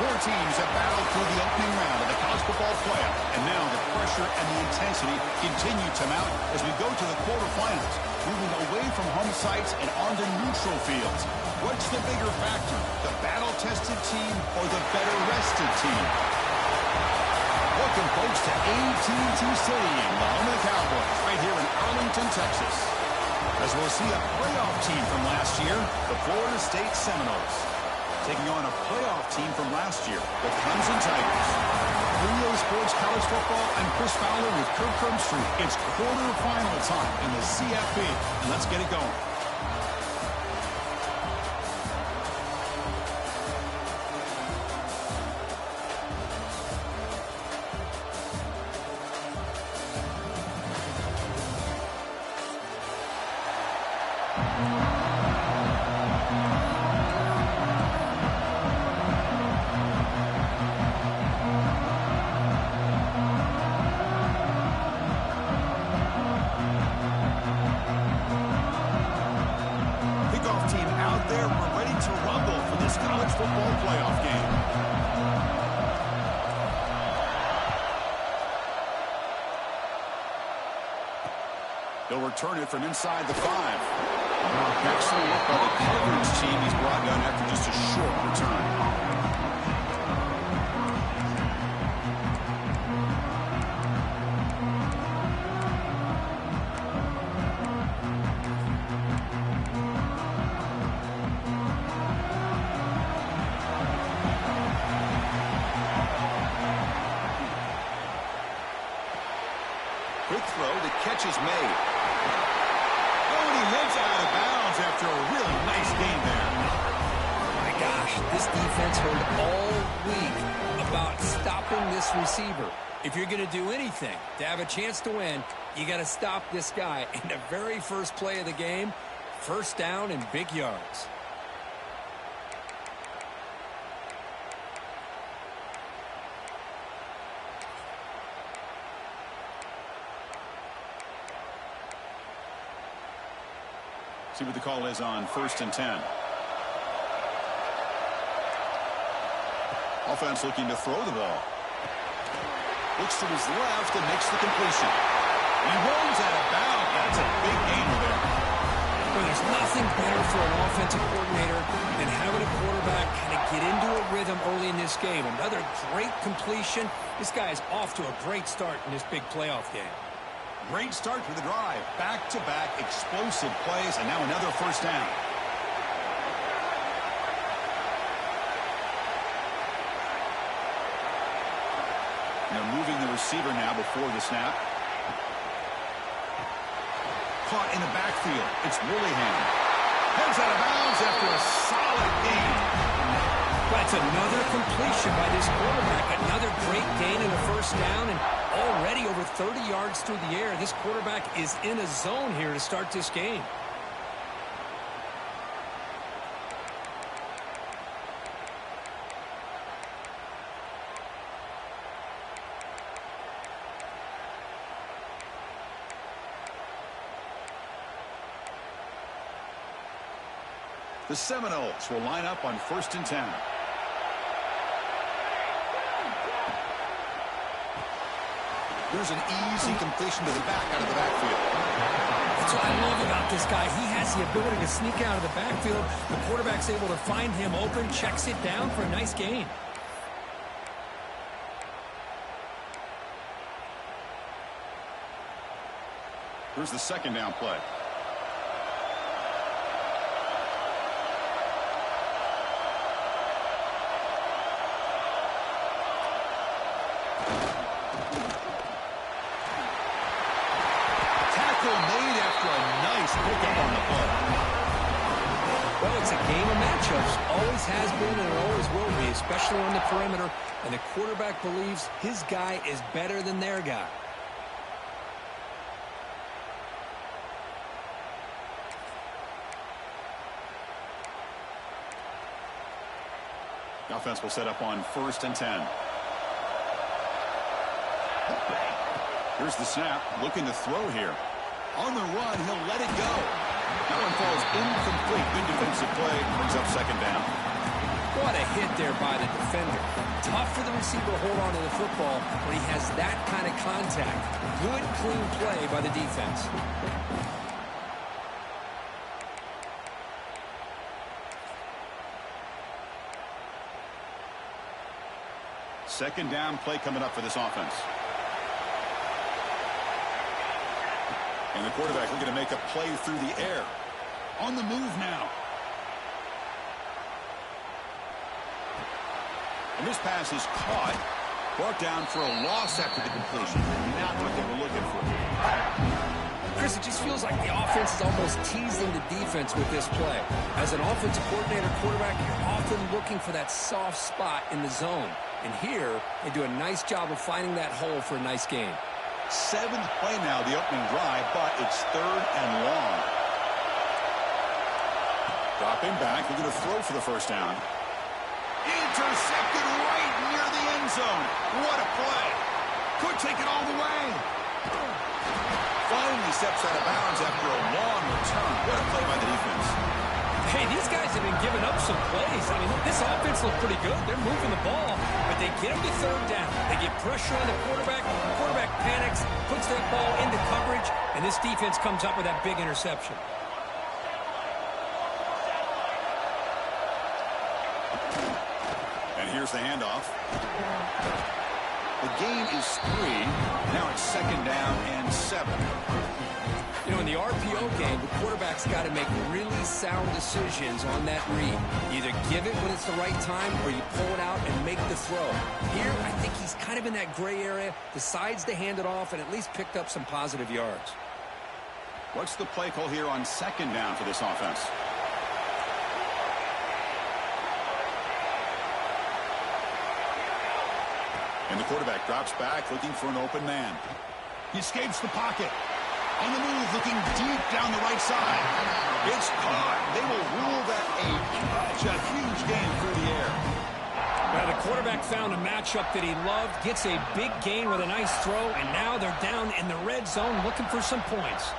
Four teams have battled through the opening round of the college football playoff, and now the pressure and the intensity continue to mount as we go to the quarterfinals, moving away from home sites and onto neutral fields. What's the bigger factor, the battle-tested team or the better-rested team? Welcome, folks, to AT&T Stadium, the home of the Cowboys, right here in Arlington, Texas. As we'll see a playoff team from last year, the Florida State Seminoles, taking on a playoff team from last year, the Clemson Tigers. EA Sports College Football, I'm Chris Fowler with Kirk Herbstreit. It's quarterfinal time in the CFP, and let's get it going. They'll return it from inside the 5. Excellent look by the coverage team. He's brought down after just a short return. Quick throw, the catch is made. Oh, and he heads out of bounds after a really nice game there. My gosh, this defense heard all week about stopping this receiver. If you're going to do anything to have a chance to win, you got to stop this guy. In the very first play of the game, first down and big yards. See what the call is on 1st and 10. Offense looking to throw the ball. Looks to his left and makes the completion. He rolls out of bounds. That's a big gainer there. Well, there's nothing better for an offensive coordinator than having a quarterback kind of get into a rhythm early in this game. Another great completion. This guy is off to a great start in this big playoff game. Great start to the drive. Back-to-back explosive plays, and now another first down. They're moving the receiver now before the snap. Caught in the backfield. It's Willingham. Heads out of bounds after a solid gain. That's another completion by this quarterback. Another great gain in the first down, and already over 30 yards through the air. This quarterback is in a zone here to start this game. The Seminoles will line up on 1st and 10. Here's an easy completion to the back out of the backfield. That's what I love about this guy. He has the ability to sneak out of the backfield. The quarterback's able to find him open, checks it down for a nice gain. Here's the second down play. Made after a nice pickup on the play. Well, it's a game of matchups. Always has been and it always will be, especially on the perimeter. And the quarterback believes his guy is better than their guy. The offense will set up on 1st and 10. Here's the snap, looking to throw here. On the run, he'll let it go. That one falls incomplete. Good defensive play, brings up second down. Well, What a hit there by the defender. Tough for the receiver to hold on to the football when he has that kind of contact. Good, clean play by the defense. Second down play coming up for this offense. And the quarterback looking to make a play through the air. On the move now. And this pass is caught. Brought down for a loss after the completion. Not what they were looking for. Chris, it just feels like the offense is almost teasing the defense with this play. As an offensive coordinator quarterback, you're often looking for that soft spot in the zone. And here, they do a nice job of finding that hole for a nice gain. Seventh play now, the opening drive, but it's third and long. Dropping back, looking to throw for the first down. Intercepted right near the end zone. What a play. Could take it all the way. Finally steps out of bounds after a long return. What a play by the defense. Hey, these guys have been giving up some plays. I mean, this offense looked pretty good. They're moving the ball, but they get them to third down. They get pressure on the quarterback. The quarterback panics, puts that ball into coverage, and this defense comes up with that big interception. And here's the handoff. The gain is 3. Now it's second down and 7. You know, in the RPO game, the quarterback's got to make really sound decisions on that read. Either give it when it's the right time or you pull it out and make the throw. Here, I think he's kind of in that gray area, decides to hand it off and at least picked up some positive yards. What's the play call here on second down for this offense? And the quarterback drops back, looking for an open man. He escapes the pocket. On the move, looking deep down the right side. It's caught. They will rule that a huge gain through the air. Well, the quarterback found a matchup that he loved, gets a big gain with a nice throw, and now they're down in the red zone looking for some points.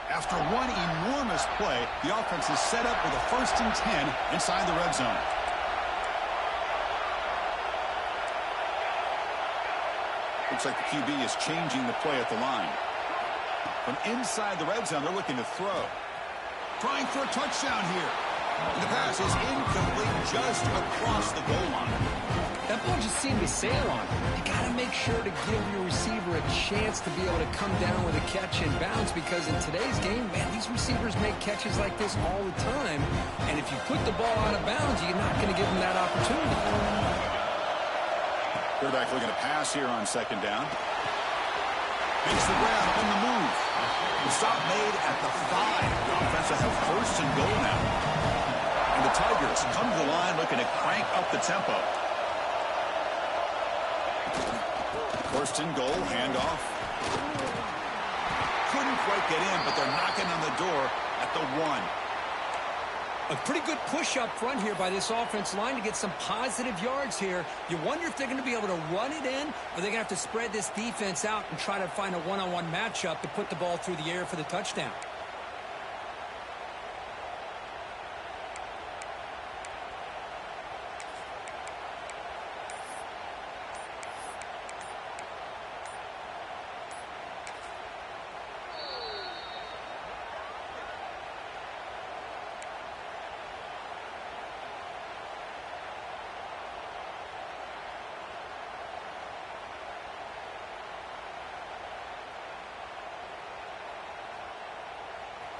After one enormous play, the offense is set up with a 1st and 10 inside the red zone. Looks like the QB is changing the play at the line. From inside the red zone, they're looking to throw. Trying for a touchdown here. And the pass is incomplete just across the goal line. That ball just seemed to sail on. You got to make sure to give your receiver a chance to be able to come down with a catch and bounce, because in today's game, man, these receivers make catches like this all the time. And if you put the ball out of bounds, you're not going to give them that opportunity. Quarterback looking to pass here on second down. Makes the grab on the move. The stop made at the 5. The offense will have 1st and goal now. And the Tigers come to the line looking to crank up the tempo. 1st and goal, handoff. Couldn't quite get in, but they're knocking on the door at the 1. A pretty good push up front here by this offense line to get some positive yards here. You wonder if they're going to be able to run it in, or they're going to have to spread this defense out and try to find a one-on-one matchup to put the ball through the air for the touchdown.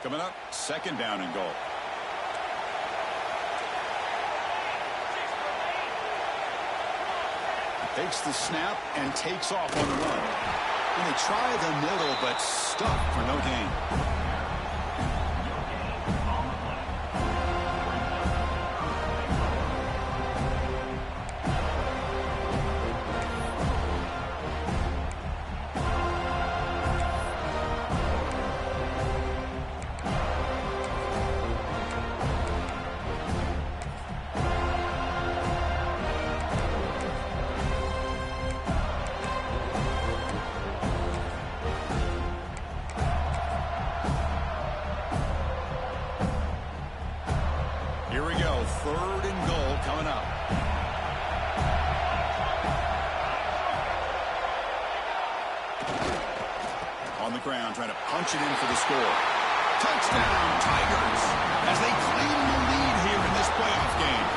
Coming up, second down and goal. Takes the snap and takes off on the run. And they try the middle, but stuck for no gain. On the ground, trying to punch it in for the score. Touchdown, Tigers, as they claim the lead here in this playoff game.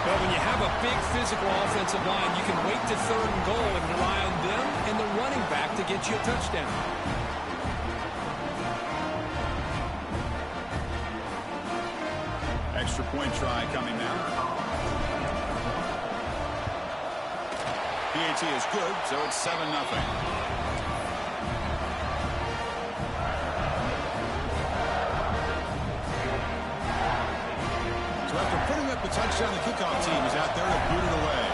But when you have a big physical offensive line, you can wait to 3rd and goal and rely on them and the running back to get you a touchdown. Extra point try coming now. PAT is good, so it's 7-0. The touchdown, the kickoff team is out there to boot it away.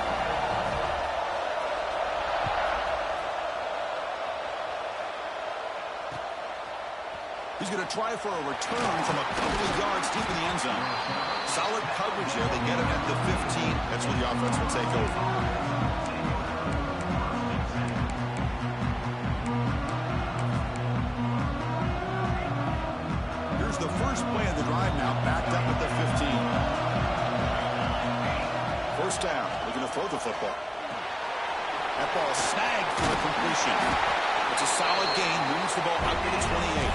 He's going to try for a return from a couple of yards deep in the end zone. Solid coverage here. They get him at the 15. That's where the offense will take over. Here's the first play of the drive now, backed up at the 15. First down, looking to throw the football. That ball snagged for a completion. It's a solid gain, moves the ball out to the 28.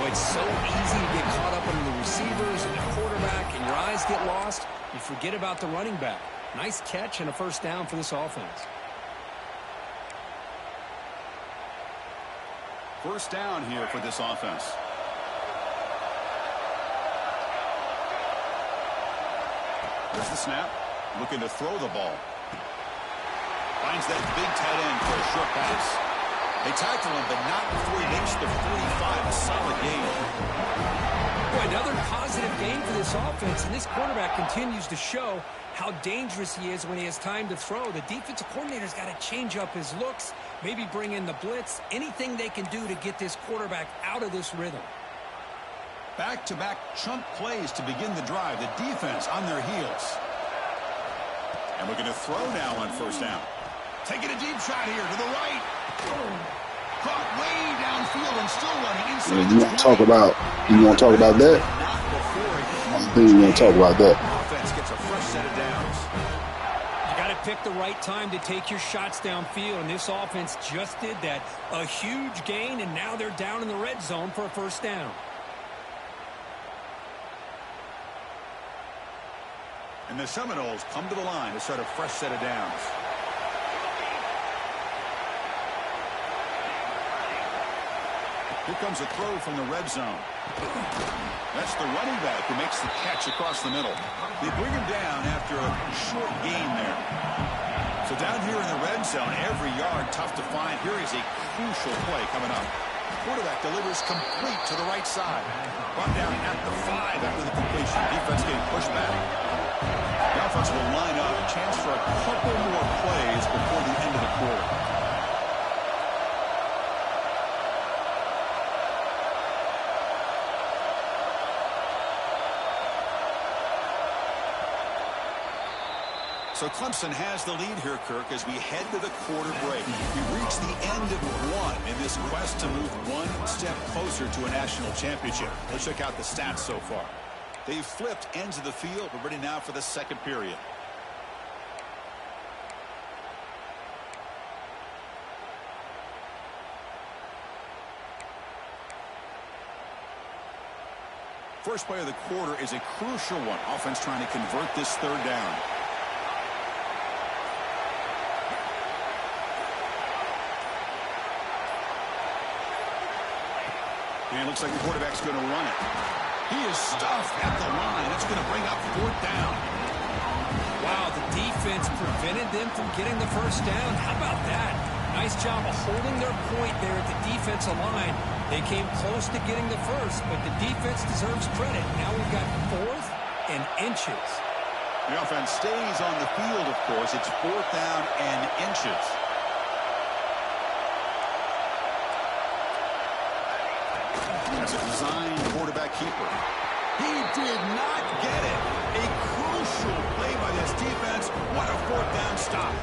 Boy, it's so easy to get caught up under the receivers and the quarterback, and your eyes get lost. You forget about the running back. Nice catch and a first down for this offense. First down here for this offense. There's the snap. Looking to throw the ball. Finds that big tight end for a short pass. They tackle him, but not before he makes the 45. A solid gain. Boy, another positive gain for this offense, and this quarterback continues to show how dangerous he is when he has time to throw. The defensive coordinator's got to change up his looks, maybe bring in the blitz, anything they can do to get this quarterback out of this rhythm. Back-to-back chunk plays to begin the drive. The defense on their heels. And we're going to throw now on first down. Taking a deep shot here to the right. Caught way downfield and still running inside. You want to talk about? You want to talk about that? I think you want to talk about that. Offense gets a fresh set of downs. You got to pick the right time to take your shots downfield, and this offense just did that. A huge gain, and now they're down in the red zone for a first down. And the Seminoles come to the line to start a fresh set of downs. Here comes a throw from the red zone. That's the running back who makes the catch across the middle. They bring him down after a short gain there. So down here in the red zone, every yard tough to find. Here is a crucial play coming up. Quarterback delivers complete to the right side. Brought down at the 5 after the completion. Defense getting pushed back. The offense will line up. A chance for a couple more plays before the end of the quarter. So Clemson has the lead here, Kirk, as we head to the quarter break. We reach the end of one in this quest to move one step closer to a national championship. Let's check out the stats so far. They've flipped ends of the field. We're ready now for the second period. First play of the quarter is a crucial one. Offense trying to convert this third down. And it looks like the quarterback's going to run it. He is stuffed at the line. That's going to bring up fourth down. Wow, the defense prevented them from getting the first down. How about that? Nice job of holding their point there at the defensive line. They came close to getting the first, but the defense deserves credit. Now we've got fourth and inches. The offense stays on the field, of course. It's fourth down and inches. That's a designed quarterback keeper. He did not get it. A crucial play by this defense. What a fourth down stop.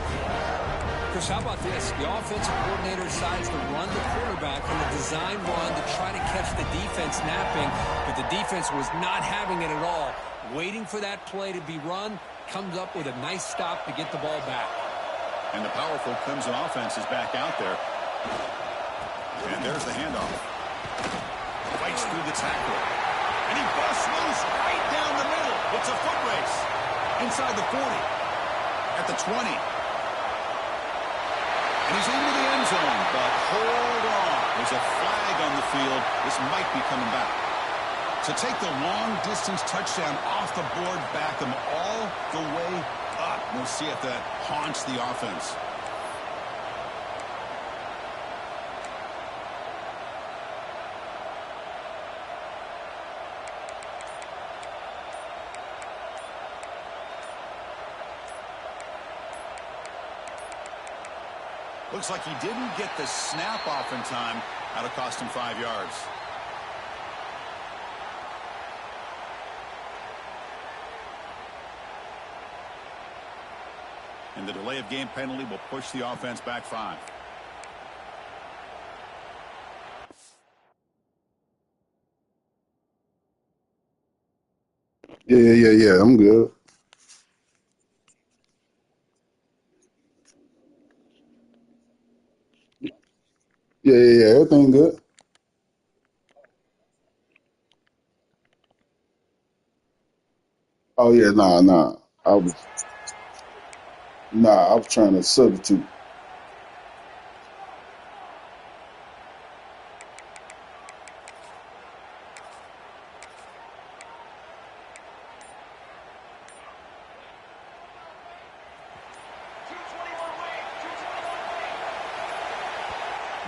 Chris, how about this? The offensive coordinator decides to run the quarterback on a design run to try to catch the defense napping, but the defense was not having it at all. Waiting for that play to be run, comes up with a nice stop to get the ball back. And the powerful Clemson offense is back out there. And there's the handoff. Fights through the tackle. And he busts loose right down the middle. It's a foot race. Inside the 40. At the 20. And he's into the end zone, but hold on. There's a flag on the field. This might be coming back. To take the long-distance touchdown off the board, back them all the way up. We'll see if that haunts the offense. Looks like he didn't get the snap off in time. That'll cost him 5 yards. And the delay of game penalty will push the offense back 5. Yeah. I'm good. Yeah. Everything good. Oh yeah, nah. I was trying to substitute.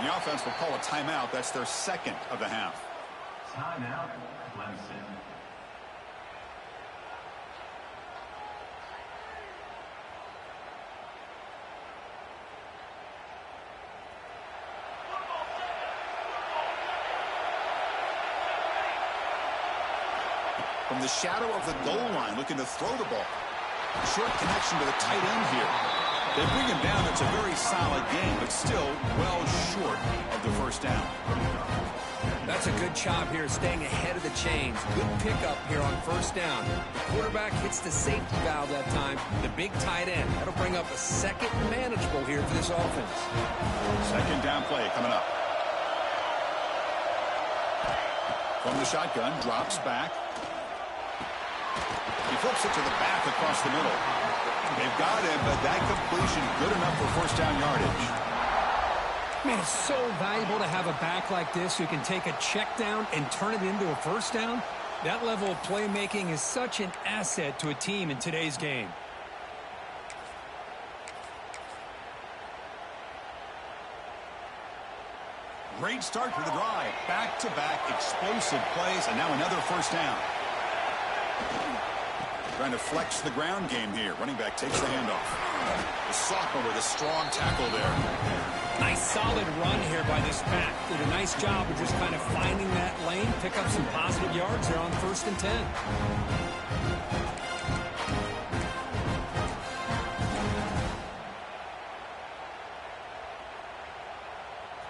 The offense will call a timeout. That's their second of the half. Timeout, Clemson. From the shadow of the goal line, looking to throw the ball. Short connection to the tight end here. They bring him down. It's a very solid game, but still well short of the first down. That's a good job here, staying ahead of the chains. Good pickup here on first down. The quarterback hits the safety valve that time. The big tight end. That'll bring up a second manageable here for this offense. Second down play coming up. From the shotgun, drops back. He flips it to the back across the middle. They've got him, but that completion good enough for first down yardage. Man, it's so valuable to have a back like this who can take a check down and turn it into a first down. That level of playmaking is such an asset to a team in today's game. Great start to the drive. Back-to-back explosive plays, and now another first down. Trying to flex the ground game here. Running back takes the handoff. The sophomore with a strong tackle there. Nice solid run here by this back. Did a nice job of just kind of finding that lane, pick up some positive yards there on 1st and 10.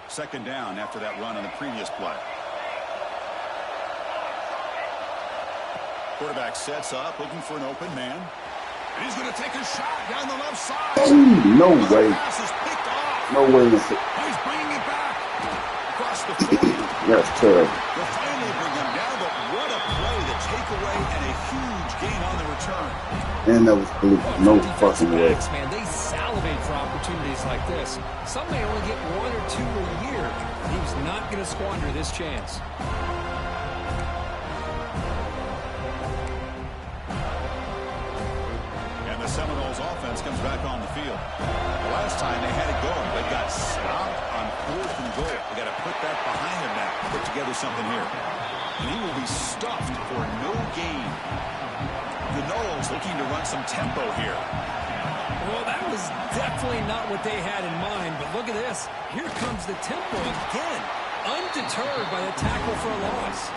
Second down after that run on the previous play. Quarterback sets up, looking for an open man. And he's going to take a shot down the left side. Ooh, no way. Pass is picked off. No way. He's bringing it back. Across the 40. That's terrible. They'll finally bring him down, but what a play. The takeaway and a huge gain on the return. And that was blue. No fucking way. Man, they salivate for opportunities like this. Some may only get 1 or 2 a year. He was not going to squander this chance. Seminoles offense comes back on the field. The last time they had it going, but got stopped on 4th and goal. They got to put that behind them now. Put together something here. And he will be stuffed for no gain. The Noles looking to run some tempo here. Well, that was definitely not what they had in mind, but look at this. Here comes the tempo again. Undeterred by the tackle for a loss.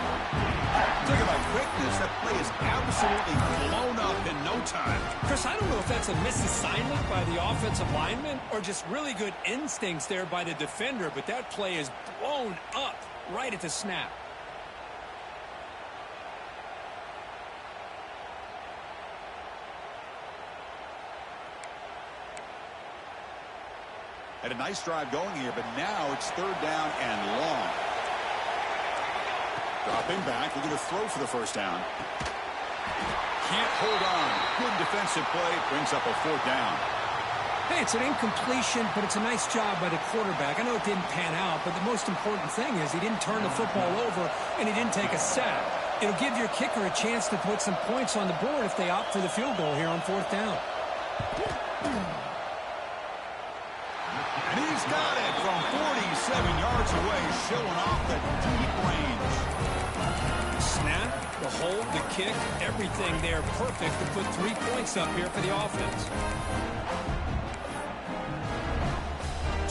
Talk about quickness. That play is absolutely blown up in no time. Chris, I don't know if that's a misassignment by the offensive lineman or just really good instincts there by the defender, but that play is blown up right at the snap. Had a nice drive going here, but now it's third down and long. Dropping back, looking to throw for the first down. Can't hold on. Good defensive play. Brings up a fourth down. Hey, it's an incompletion, but it's a nice job by the quarterback. I know it didn't pan out, but the most important thing is he didn't turn the football over and he didn't take a sack. It'll give your kicker a chance to put some points on the board if they opt for the field goal here on fourth down. And he's got it from 47 yards away, showing off the deep range. Snap, the hold, the kick, everything there perfect to put 3 points up here for the offense.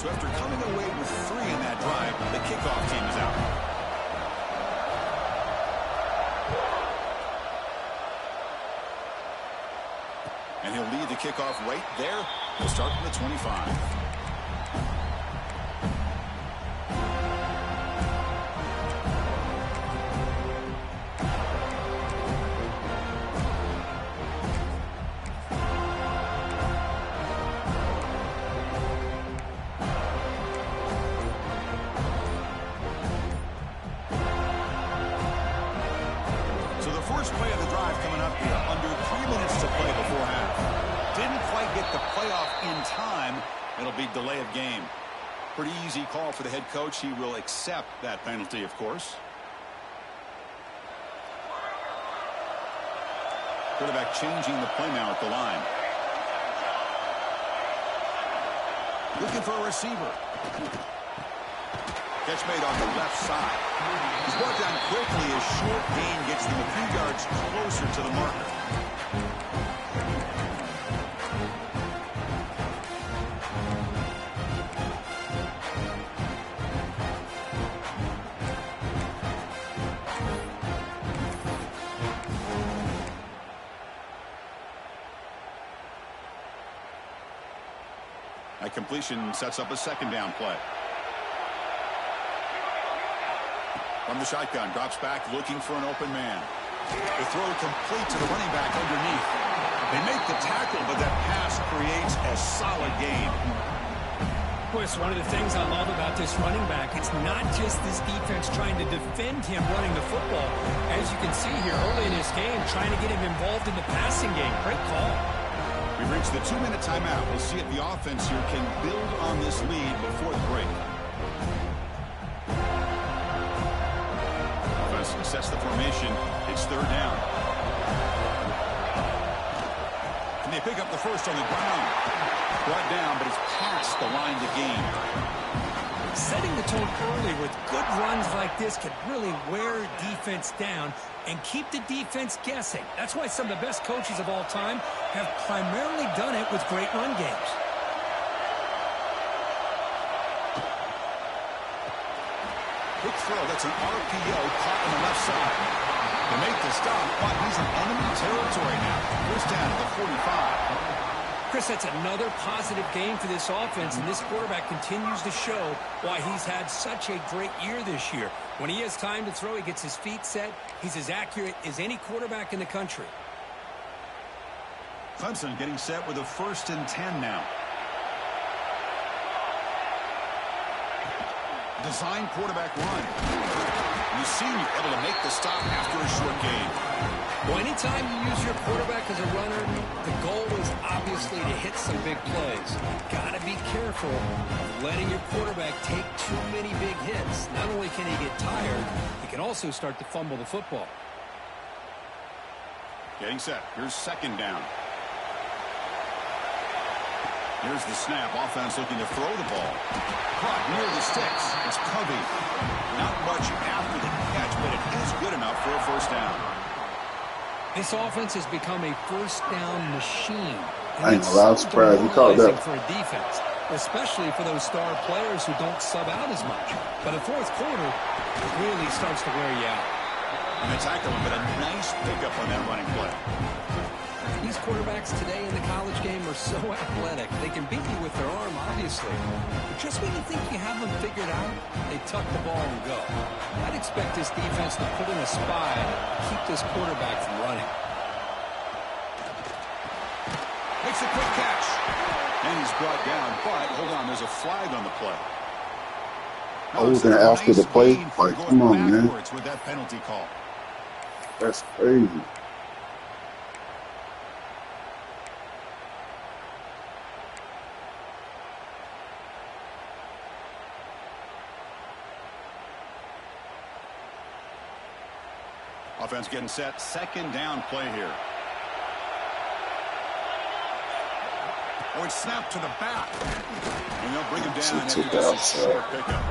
So after coming away with 3 in that drive, the kickoff team is out. And he'll lead the kickoff right there. He'll start from the 25. First play of the drive coming up here. Under 3 minutes to play before half. Didn't quite get the playoff in time. It'll be delay of game. Pretty easy call for the head coach. He will accept that penalty, of course. Quarterback changing the play now at the line. Looking for a receiver. Catch made on the left side. He's brought down quickly as short gain gets them a few yards closer to the marker. That completion sets up a second down play. From the shotgun, drops back, looking for an open man. The throw complete to the running back underneath. They make the tackle, but that pass creates a solid gain. Of course, one of the things I love about this running back, it's not just this defense trying to defend him running the football. As you can see here early in this game, trying to get him involved in the passing game. Great call. We've reached the 2-minute timeout. We'll see if the offense here can build on this lead before the break. Sets the formation. It's third down. And they pick up the first on the ground. Brought down, but it's past the line to gain. Setting the tone early with good runs like this can really wear defense down and keep the defense guessing. That's why some of the best coaches of all time have primarily done it with great run games. Quick throw. That's an RPO caught on the left side. To make the stop, but he's in enemy territory now. First down at the 45. Chris, that's another positive game for this offense, and this quarterback continues to show why he's had such a great year this year. When he has time to throw, he gets his feet set. He's as accurate as any quarterback in the country. Clemson getting set with a 1st and 10 now. Design quarterback run. You see him able to make the stop after a short gain. Well, anytime you use your quarterback as a runner, the goal is obviously to hit some big plays. Got to be careful of letting your quarterback take too many big hits. Not only can he get tired, he can also start to fumble the football. Getting set. Here's second down. Here's the snap. Offense looking to throw the ball. Caught near the sticks. It's Covey. Not much after the catch, but it is good enough for a first down. This offense has become a first down machine. I ain't allowed to surprise. You called that. For a defense, especially for those star players who don't sub out as much. By the fourth quarter, it really starts to wear you out. And the tackle, but a nice pickup on that running play. These quarterbacks today in the college game are so athletic. They can beat you with their arm, obviously. But just when you think you have them figured out, they tuck the ball and go. I'd expect this defense to put in a spy to keep this quarterback from running. Makes a quick catch. And he's brought down, but hold on, there's a flag on the play. I was going to ask you to play. Like, come on, man. With that penalty call. That's crazy. Offense getting set. Second down play here. Oh, it's snapped to the back. And they'll bring him down after just a short pickup.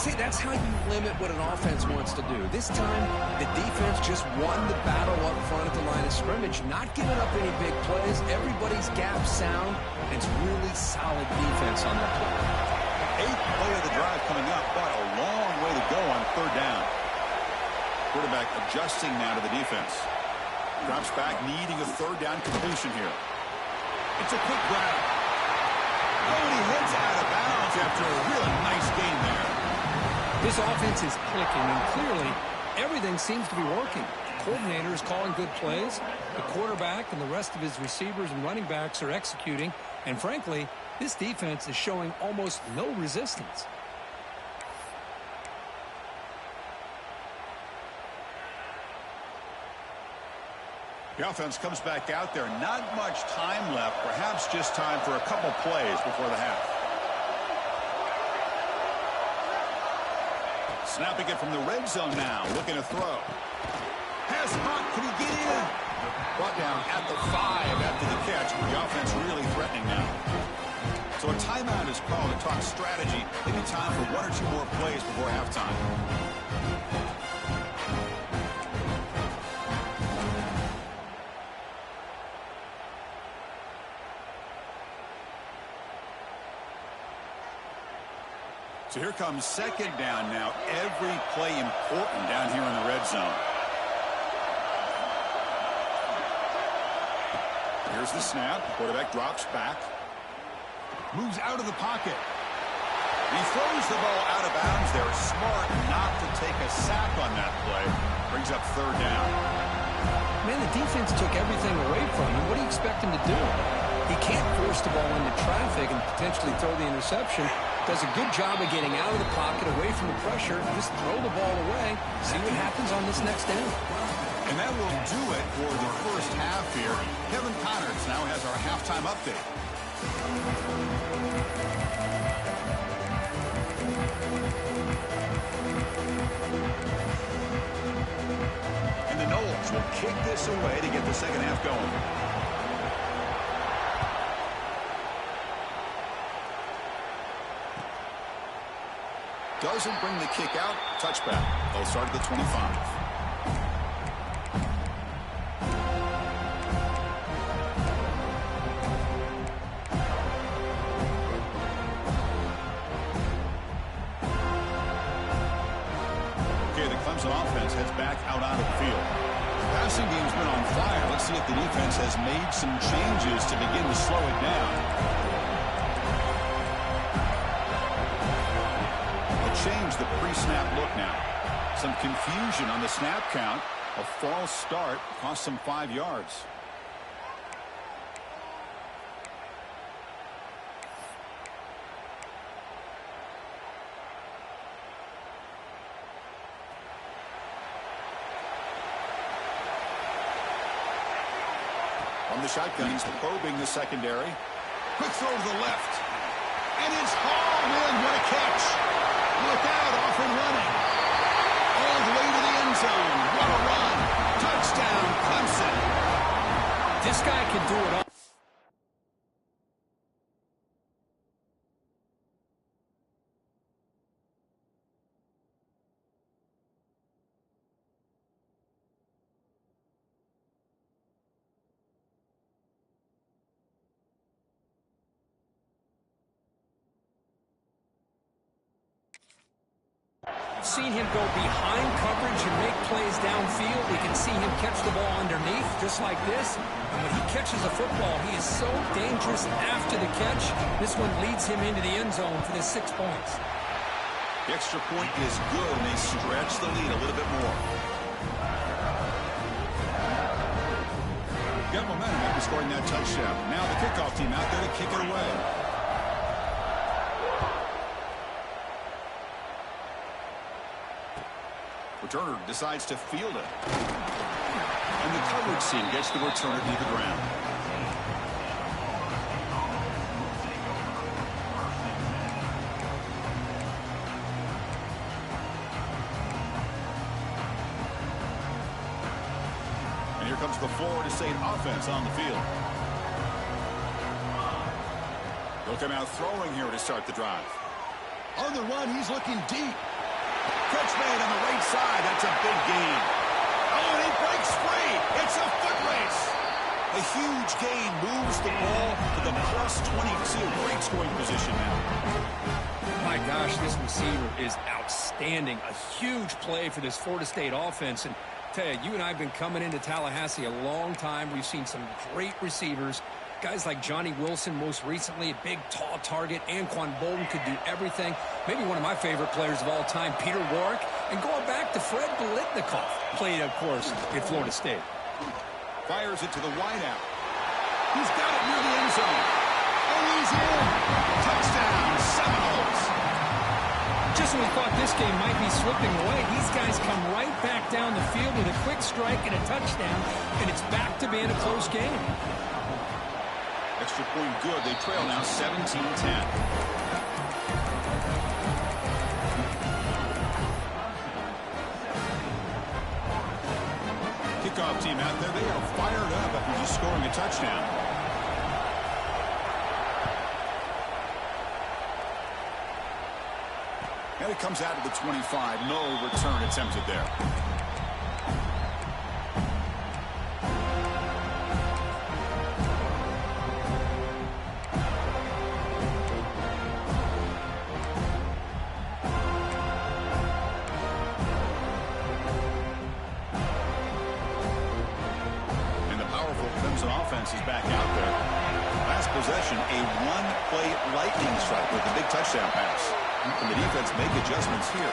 See, that's how you limit what an offense wants to do. This time, the defense just won the battle up front at the line of scrimmage, not giving up any big plays. Everybody's gap sound, and it's really solid defense on that play. 8th play of the drive coming up, but a long way to go on third down. Quarterback adjusting now to the defense. Drops back, needing a third down completion here. It's a quick grab. Oh, and he heads out of bounds after a really nice game there. This offense is clicking, and clearly everything seems to be working. The coordinator is calling good plays. The quarterback and the rest of his receivers and running backs are executing. And frankly, this defense is showing almost no resistance. The offense comes back out there. Not much time left. Perhaps just time for a couple plays before the half. Snapping it from the red zone now. Looking to throw. Pass hot. Can he get in? Brought down at the 5 after the catch. The offense really threatening now. So a timeout is called to talk strategy. Maybe time for 1 or 2 more plays before halftime. So here comes second down now. Every play important down here in the red zone. Here's the snap. Quarterback drops back. Moves out of the pocket. He throws the ball out of bounds there. Smart not to take a sack on that play. Brings up third down. Man, the defense took everything away from him. What do you expect him to do? He can't force the ball into traffic and potentially throw the interception. Does a good job of getting out of the pocket, away from the pressure. Just throw the ball away. See what happens on this next down. And that will do it for the first half here. Kevin Connors now has our halftime update. And the Noles will kick this away to get the second half going. Doesn't bring the kick out. Touchback. They'll start at the 25. Okay, the Clemson offense heads back out onto the field. The passing game's been on fire. Let's see if the defense has made some changes to begin to slow it down. Change the pre-snap look now. Some confusion on the snap count. A false start cost them 5 yards. On the shotgun, he's probing the secondary. Quick throw to the left. And it's hauled in. What a catch. Look out, off and running. All the way to the end zone. What a run. Touchdown, Clemson. This guy can do it all. Seen him go behind coverage and make plays downfield. We can see him catch the ball underneath just like this. And when he catches a football, he is so dangerous after the catch. This one leads him into the end zone for the 6 points. The extra point is good, and they stretch the lead a little bit more. Got momentum at the scoring that touchdown. Now the kickoff team out there to kick it away. Returner decides to field it. And the coverage team gets the returner to the ground. And here comes the Florida State offense on the field. They'll come out throwing here to start the drive. On the run, he's looking deep. Catch made on the right side. That's a big gain. Oh, and he breaks free. It's a foot race. A huge gain moves the ball to the +22. Great scoring position now. My gosh, this receiver is outstanding. A huge play for this Florida State offense. And tell you, you and I have been coming into Tallahassee a long time. We've seen some great receivers. Guys like Johnny Wilson, most recently, a big, tall target. Anquan Bolden could do everything. Maybe one of my favorite players of all time, Peter Warrick. And going back to Fred Biletnikoff, played, of course, at Florida State. Fires it to the wideout. He's got it near the end zone. And he's in. Touchdown, Seminoles. Just when we thought this game might be slipping away, these guys come right back down the field with a quick strike and a touchdown, and it's back to being a close game. Extra point good. They trail now 17-10. Kickoff team out there. They are fired up after just scoring a touchdown. And it comes out of the 25. No return attempted there. Offense is back out there. Last possession, a one-play lightning strike with a big touchdown pass. Can the defense make adjustments here?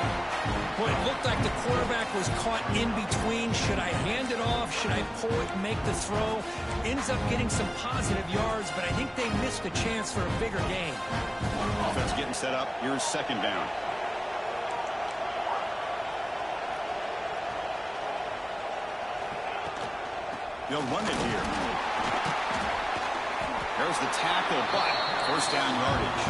Boy, it looked like the quarterback was caught in between. Should I hand it off? Should I pull it and make the throw? Ends up getting some positive yards, but I think they missed a chance for a bigger gain. Offense getting set up. Here's second down. They'll run it here. There's the tackle, but first down yardage.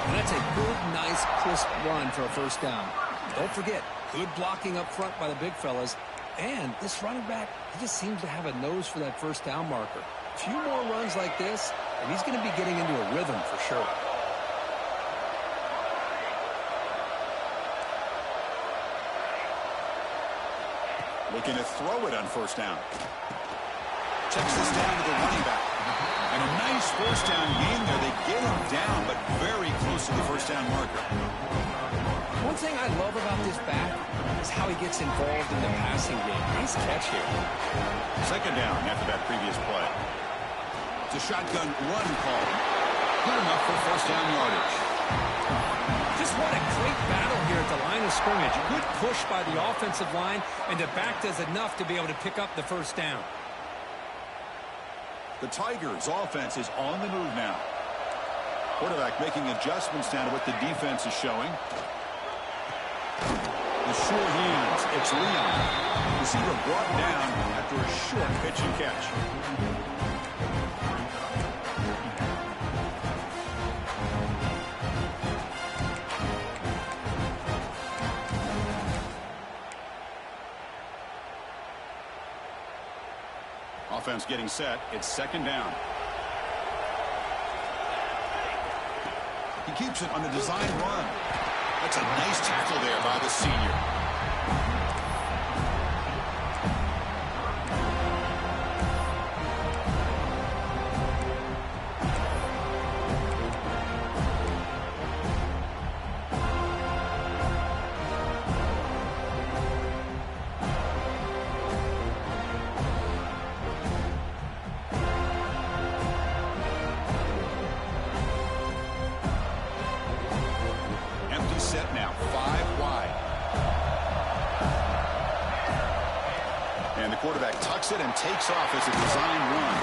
And that's a good, nice, crisp run for a first down. Don't forget, good blocking up front by the big fellas. And this running back, he just seems to have a nose for that first down marker. A few more runs like this, and he's going to be getting into a rhythm for sure. Looking to throw it on first down. Checks this down to the running back. And a nice first down gain there. They get him down, but very close to the first down marker. One thing I love about this back is how he gets involved in the passing game. Nice catch here. Second down after that previous play. It's a shotgun run call. Good enough for first down yardage. Just what a great battle here at the line of scrimmage. Good push by the offensive line, and the back does enough to be able to pick up the first down. The Tigers' offense is on the move now. Quarterback making adjustments down to what the defense is showing. The sure hands. It's Leon. Receiver brought down after a short pitch and catch. Offense getting set. It's second down. He keeps it on the design run. That's a nice tackle there by the senior. Set now, 5 wide. quarterback tucks it and takes off as a design run.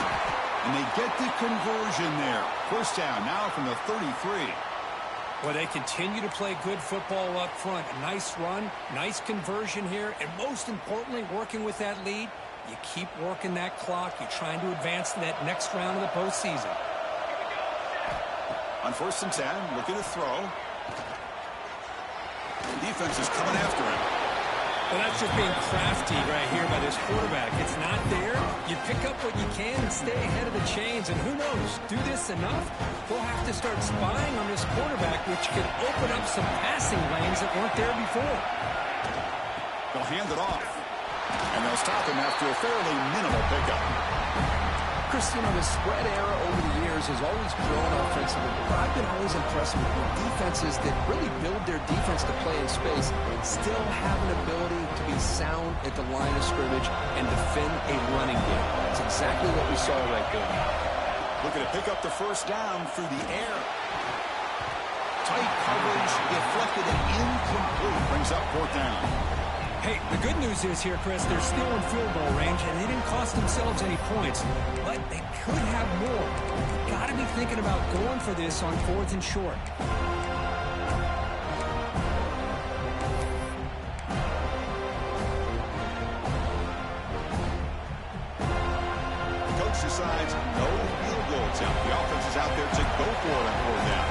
And they get the conversion there. First down now from the 33. Well, they continue to play good football up front. A nice run, nice conversion here, and most importantly, working with that lead, you keep working that clock. You're trying to advance to that next round of the postseason. On 1st and 10, looking to throw. The defense is coming after him. Well, that's just being crafty right here by this quarterback. It's not there. You pick up what you can and stay ahead of the chains. And who knows, do this enough, we'll have to start spying on this quarterback, which could open up some passing lanes that weren't there before. They'll hand it off. And they'll stop him after a fairly minimal pickup. Chris, you know, the spread era over the years has always grown offensively, but I've been always impressed with defenses that really build their defense to play in space and still have an ability to be sound at the line of scrimmage and defend a running game. That's exactly what we saw right there. Looking to pick up the first down through the air. Tight coverage, deflected and incomplete, brings up 4th down. Hey, the good news is here, Chris, they're still in field goal range, and they didn't cost themselves any points, but they could have more. You've got to be thinking about going for this on 4th and short. The coach decides no field goal attempt. The offense is out there to go for it on 4th down.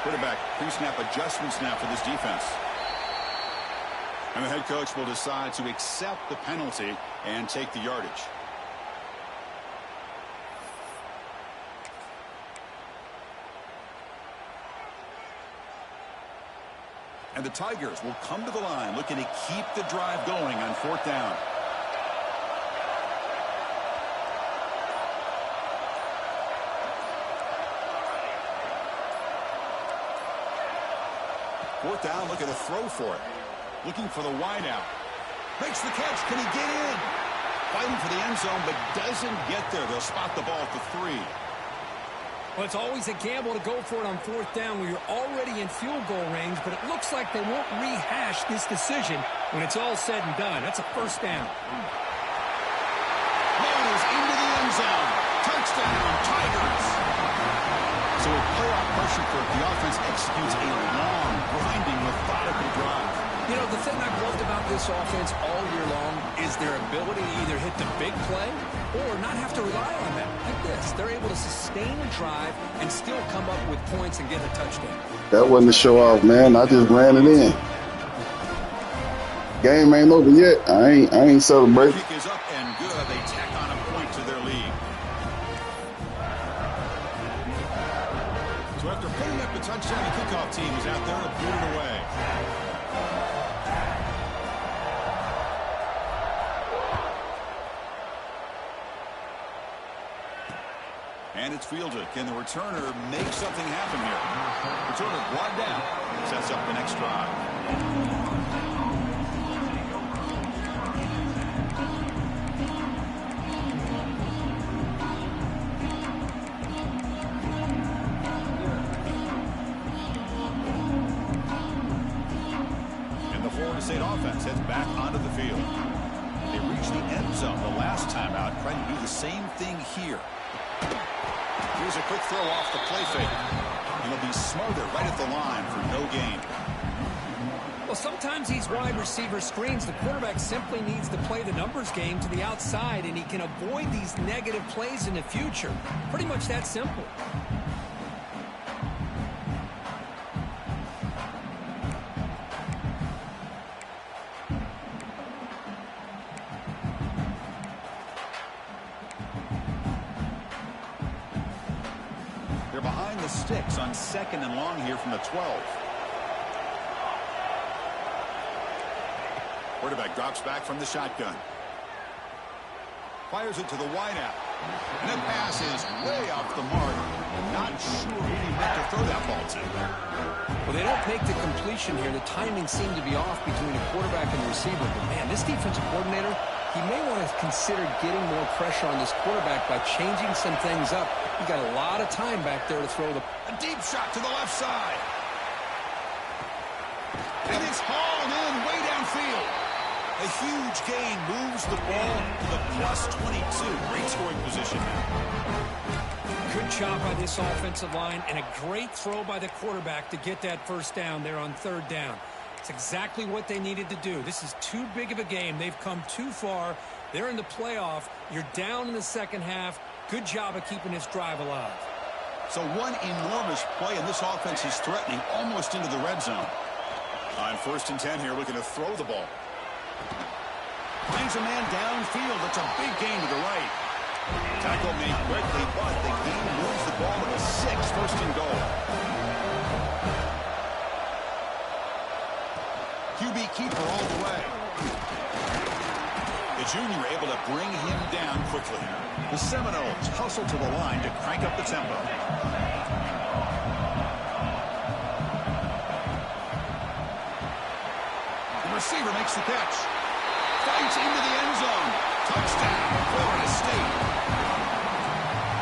Quarterback pre-snap adjustments now for this defense. And the head coach will decide to accept the penalty and take the yardage. And the Tigers will come to the line looking to keep the drive going on 4th down. Fourth down, looking to throw for it. Looking for the wide out. Makes the catch. Can he get in? Fighting for the end zone, but doesn't get there. They'll spot the ball at the 3. Well, it's always a gamble to go for it on 4th down where you're already in field goal range, but it looks like they won't rehash this decision when it's all said and done. That's a first down. Ball is into the end zone. Touchdown, Tigers. So with playoff pressure for it, the offense executes a long, grinding, methodical drive. You know, the thing I've loved about this offense all year long is their ability to either hit the big play or not have to rely on that. Like this, they're able to sustain a drive and still come up with points and get a touchdown. That wasn't a show off, man. I just ran it in. Game ain't over yet. I ain't celebrating. Kick is up and good. They tack on a point to their lead. So after putting up the touchdown, the kickoff team is out there to boot it away. And it's fielded. Can the returner make something happen here? Returner brought down. Sets up the next drive. State offense heads back onto the field. They reached the end zone the last time out, trying to do the same thing here. Here's a quick throw off the play fake. And he'll be smothered right at the line for no gain. Well, sometimes these wide receiver screens, the quarterback simply needs to play the numbers game to the outside, and he can avoid these negative plays in the future. Pretty much that simple. Sticks on 2nd and long here from the 12. Quarterback drops back from the shotgun. Fires it to the wideout. And that pass is way off the mark. Not sure who he meant to throw that ball to. Well, they don't make the completion here. The timing seemed to be off between the quarterback and the receiver. But, man, this defensive coordinator, he may want to considered getting more pressure on this quarterback by changing some things up. You got a lot of time back there to throw the... A deep shot to the left side. And it's hauled in way downfield. A huge gain moves the ball to the +22. Great scoring position now. Good job by this offensive line and a great throw by the quarterback to get that first down there on 3rd down. It's exactly what they needed to do. This is too big of a game. They've come too far. They're in the playoff. You're down in the second half. Good job of keeping this drive alive. So one enormous play, and this offense is threatening almost into the red zone. On 1st and 10 here, looking to throw the ball. Finds a man downfield. That's a big gain to the right. Tackle made quickly, but the game moves the ball to the 6, 1st and goal. QB keeper all the way. The junior able to bring him down quickly. The Seminoles hustle to the line to crank up the tempo. The receiver makes the catch. Fights into the end zone. Touchdown, Florida State.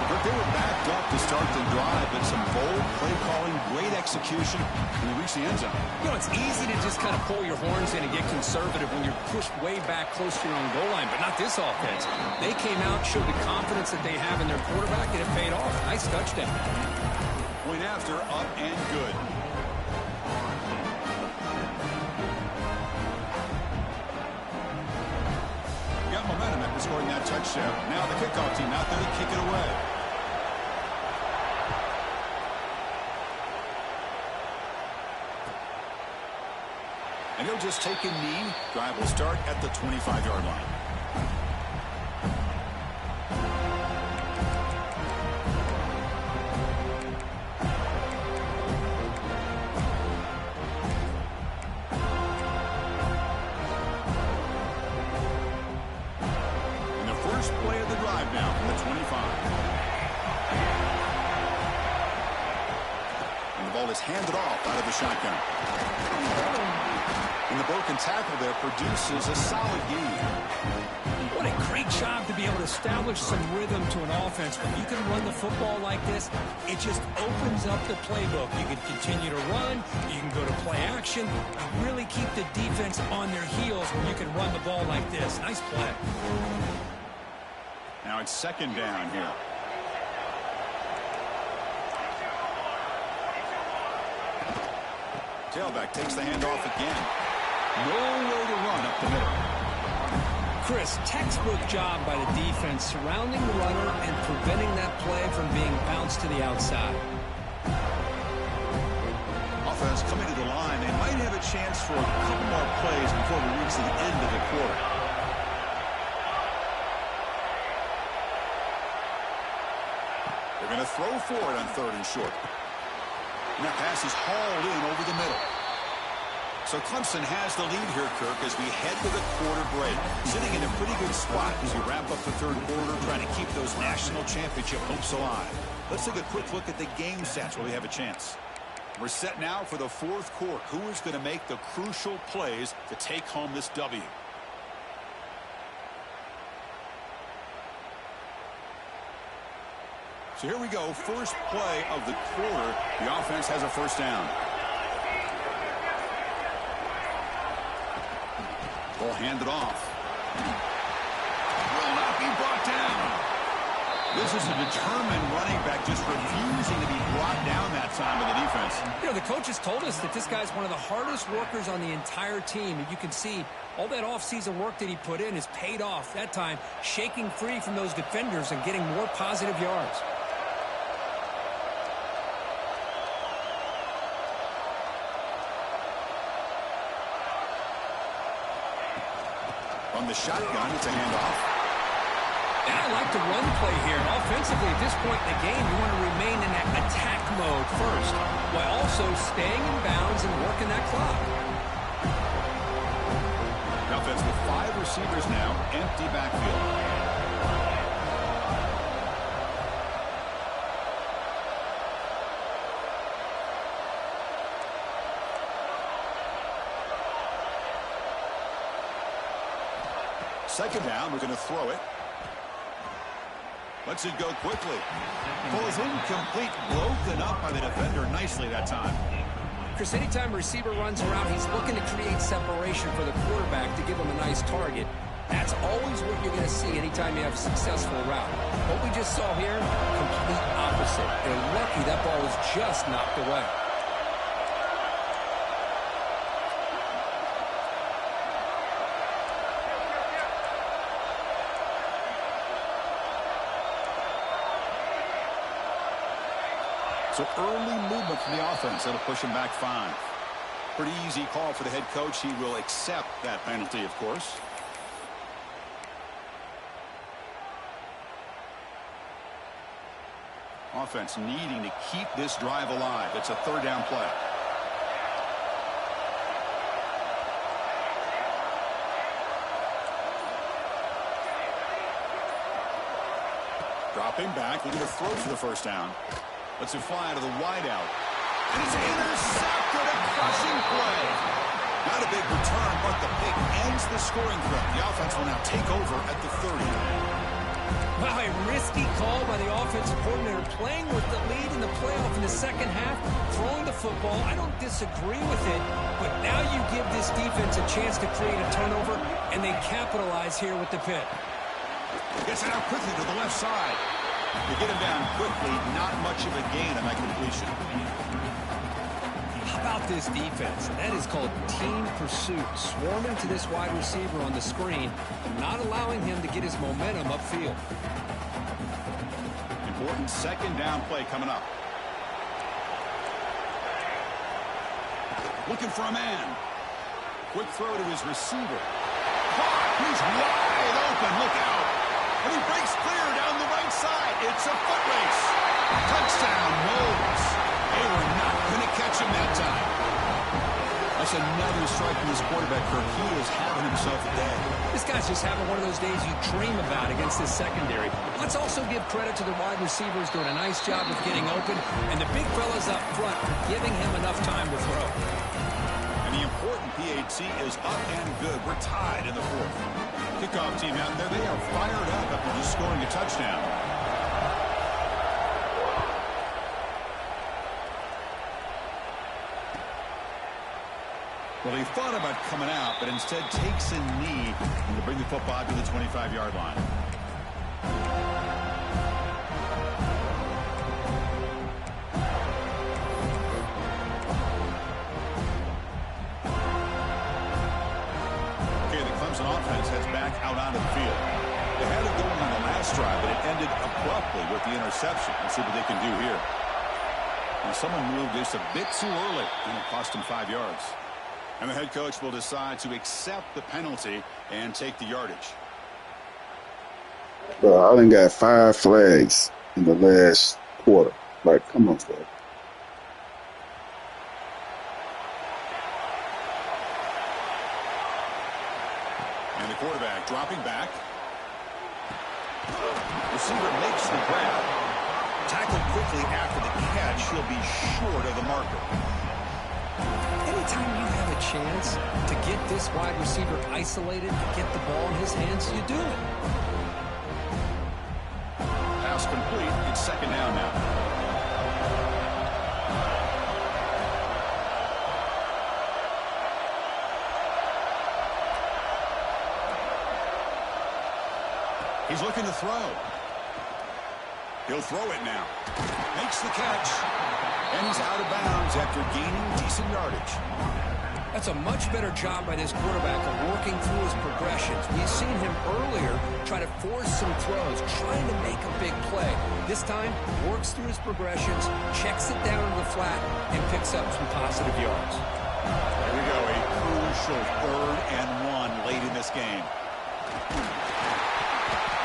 But they were backed up to start the drive, but some bold play calling, great execution, and they reach the end zone. You know, it's easy to just kind of pull your horns in and get conservative when you're pushed way back close to your own goal line, but not this offense. They came out, showed the confidence that they have in their quarterback, and it paid off. Nice touchdown. Point after, up and good. Got momentum after scoring that touchdown. Now the kickoff team out there to kick it away. And he'll just take a knee. Drive will start at the 25-yard line. And the first play of the drive now from the 25. And the ball is handed off out of the shotgun. And the broken tackle there produces a solid gain. What a great job to be able to establish some rhythm to an offense. When you can run the football like this, it just opens up the playbook. You can continue to run. You can go to play action. And really keep the defense on their heels when you can run the ball like this. Nice play. Now it's 2nd down here. Tailback takes the handoff again. Nowhere to run up the middle. Chris, textbook job by the defense surrounding the runner and preventing that play from being bounced to the outside. Offense coming to the line. They might have a chance for a couple more plays before we reach the end of the quarter. They're going to throw for it on 3rd and short. And that pass is hauled in over the middle. So Clemson has the lead here, Kirk, as we head to the quarter break. Sitting in a pretty good spot as we wrap up the 3rd quarter, trying to keep those national championship hopes alive. Let's take a quick look at the game stats while we have a chance. We're set now for the 4th quarter. Who is going to make the crucial plays to take home this W? So here we go. First play of the quarter. The offense has a 1st down. Ball handed off. Will not be brought down. This is a determined running back just refusing to be brought down that time by the defense. You know, the coaches told us that this guy's one of the hardest workers on the entire team. And you can see all that offseason work that he put in has paid off. That time, shaking free from those defenders and getting more positive yards. From the shotgun, it's a handoff. And I like the run play here. Offensively, at this point in the game, you want to remain in that attack mode first, while also staying in bounds and working that clock. The offense with 5 receivers now, empty backfield. Second down, we're going to throw it. Lets it go quickly. Pulls incomplete, broken up by the defender nicely that time. Chris, anytime a receiver runs around, he's looking to create separation for the quarterback to give him a nice target. That's always what you're going to see anytime you have a successful route. What we just saw here, complete opposite. They're lucky that ball was just knocked away. So early movement from the offense. That'll push him back 5. Pretty easy call for the head coach. He will accept that penalty, of course. Offense needing to keep this drive alive. It's a third down play. Dropping back, looking to throw for the first down. Lets it fly to the wideout. And it's intercepted, a crushing play. Not a big return, but the pick ends the scoring threat. The offense will now take over at the 30. Wow, a risky call by the offensive coordinator, playing with the lead in the playoff in the second half, throwing the football. I don't disagree with it, but now you give this defense a chance to create a turnover, and they capitalize here with the pick. Gets it out quickly to the left side. To get him down quickly, not much of a gain on that completion. How about this defense? That is called team pursuit. Swarming to this wide receiver on the screen, not allowing him to get his momentum upfield. Important second down play coming up. Looking for a man. Quick throw to his receiver. He's wide open. Look out. And he breaks clear down the right side. It's a foot race. Touchdown, Moles. They were not going to catch him that time. That's another strike from this quarterback, Kirk. He is having himself a day. This guy's just having one of those days you dream about against this secondary. Let's also give credit to the wide receivers doing a nice job of getting open, and the big fellas up front giving him enough time to throw. And the important PAT is up and good. We're tied in the fourth. Kickoff team out there, they are fired up after just scoring a touchdown. Well, he thought about coming out, but instead takes a knee and to bring the football to the 25-yard line. Offense heads back out onto the field. They had it going on the last drive, but it ended abruptly with the interception. Let's see what they can do here. And someone moved just a bit too early, and it cost him 5 yards. And the head coach will decide to accept the penalty and take the yardage. Bro, I done got 5 flags in the last quarter. Like, come on, bro. And the quarterback dropping back. Receiver makes the grab. Tackled quickly after the catch. He'll be short of the marker. Anytime you have a chance to get this wide receiver isolated, to get the ball in his hands, you do it. Pass complete. It's second down now. He's looking to throw. He'll throw it now. Makes the catch. And he's out of bounds after gaining decent yardage. That's a much better job by this quarterback of working through his progressions. We've seen him earlier try to force some throws, trying to make a big play. This time, works through his progressions, checks it down to the flat, and picks up some positive yards. There we go, a crucial 3rd and 1 late in this game.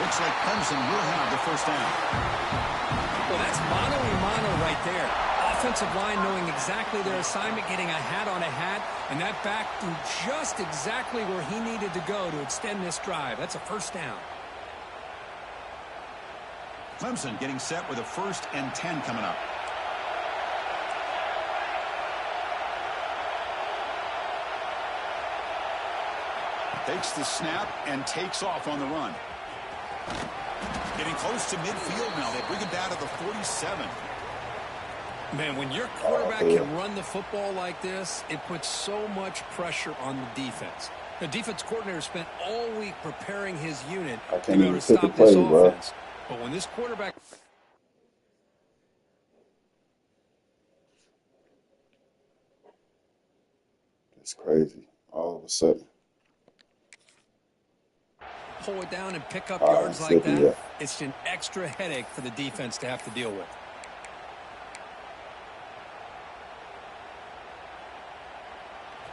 Looks like Clemson will have the first down. Well, that's mano-a-mano right there. Offensive line knowing exactly their assignment, getting a hat on a hat, and that back threw just exactly where he needed to go to extend this drive. That's a first down. Clemson getting set with a 1st and 10 coming up. Takes the snap and takes off on the run. Getting close to midfield now. They bring him down to the 47. Man, when your quarterback can run the football like this, it puts so much pressure on the defense. The defense coordinator spent all week preparing his unit to be able to stop this offense. But when this quarterback... It's crazy. All of a sudden. Pull it down and pick up yards like that, it's an extra headache for the defense to have to deal with.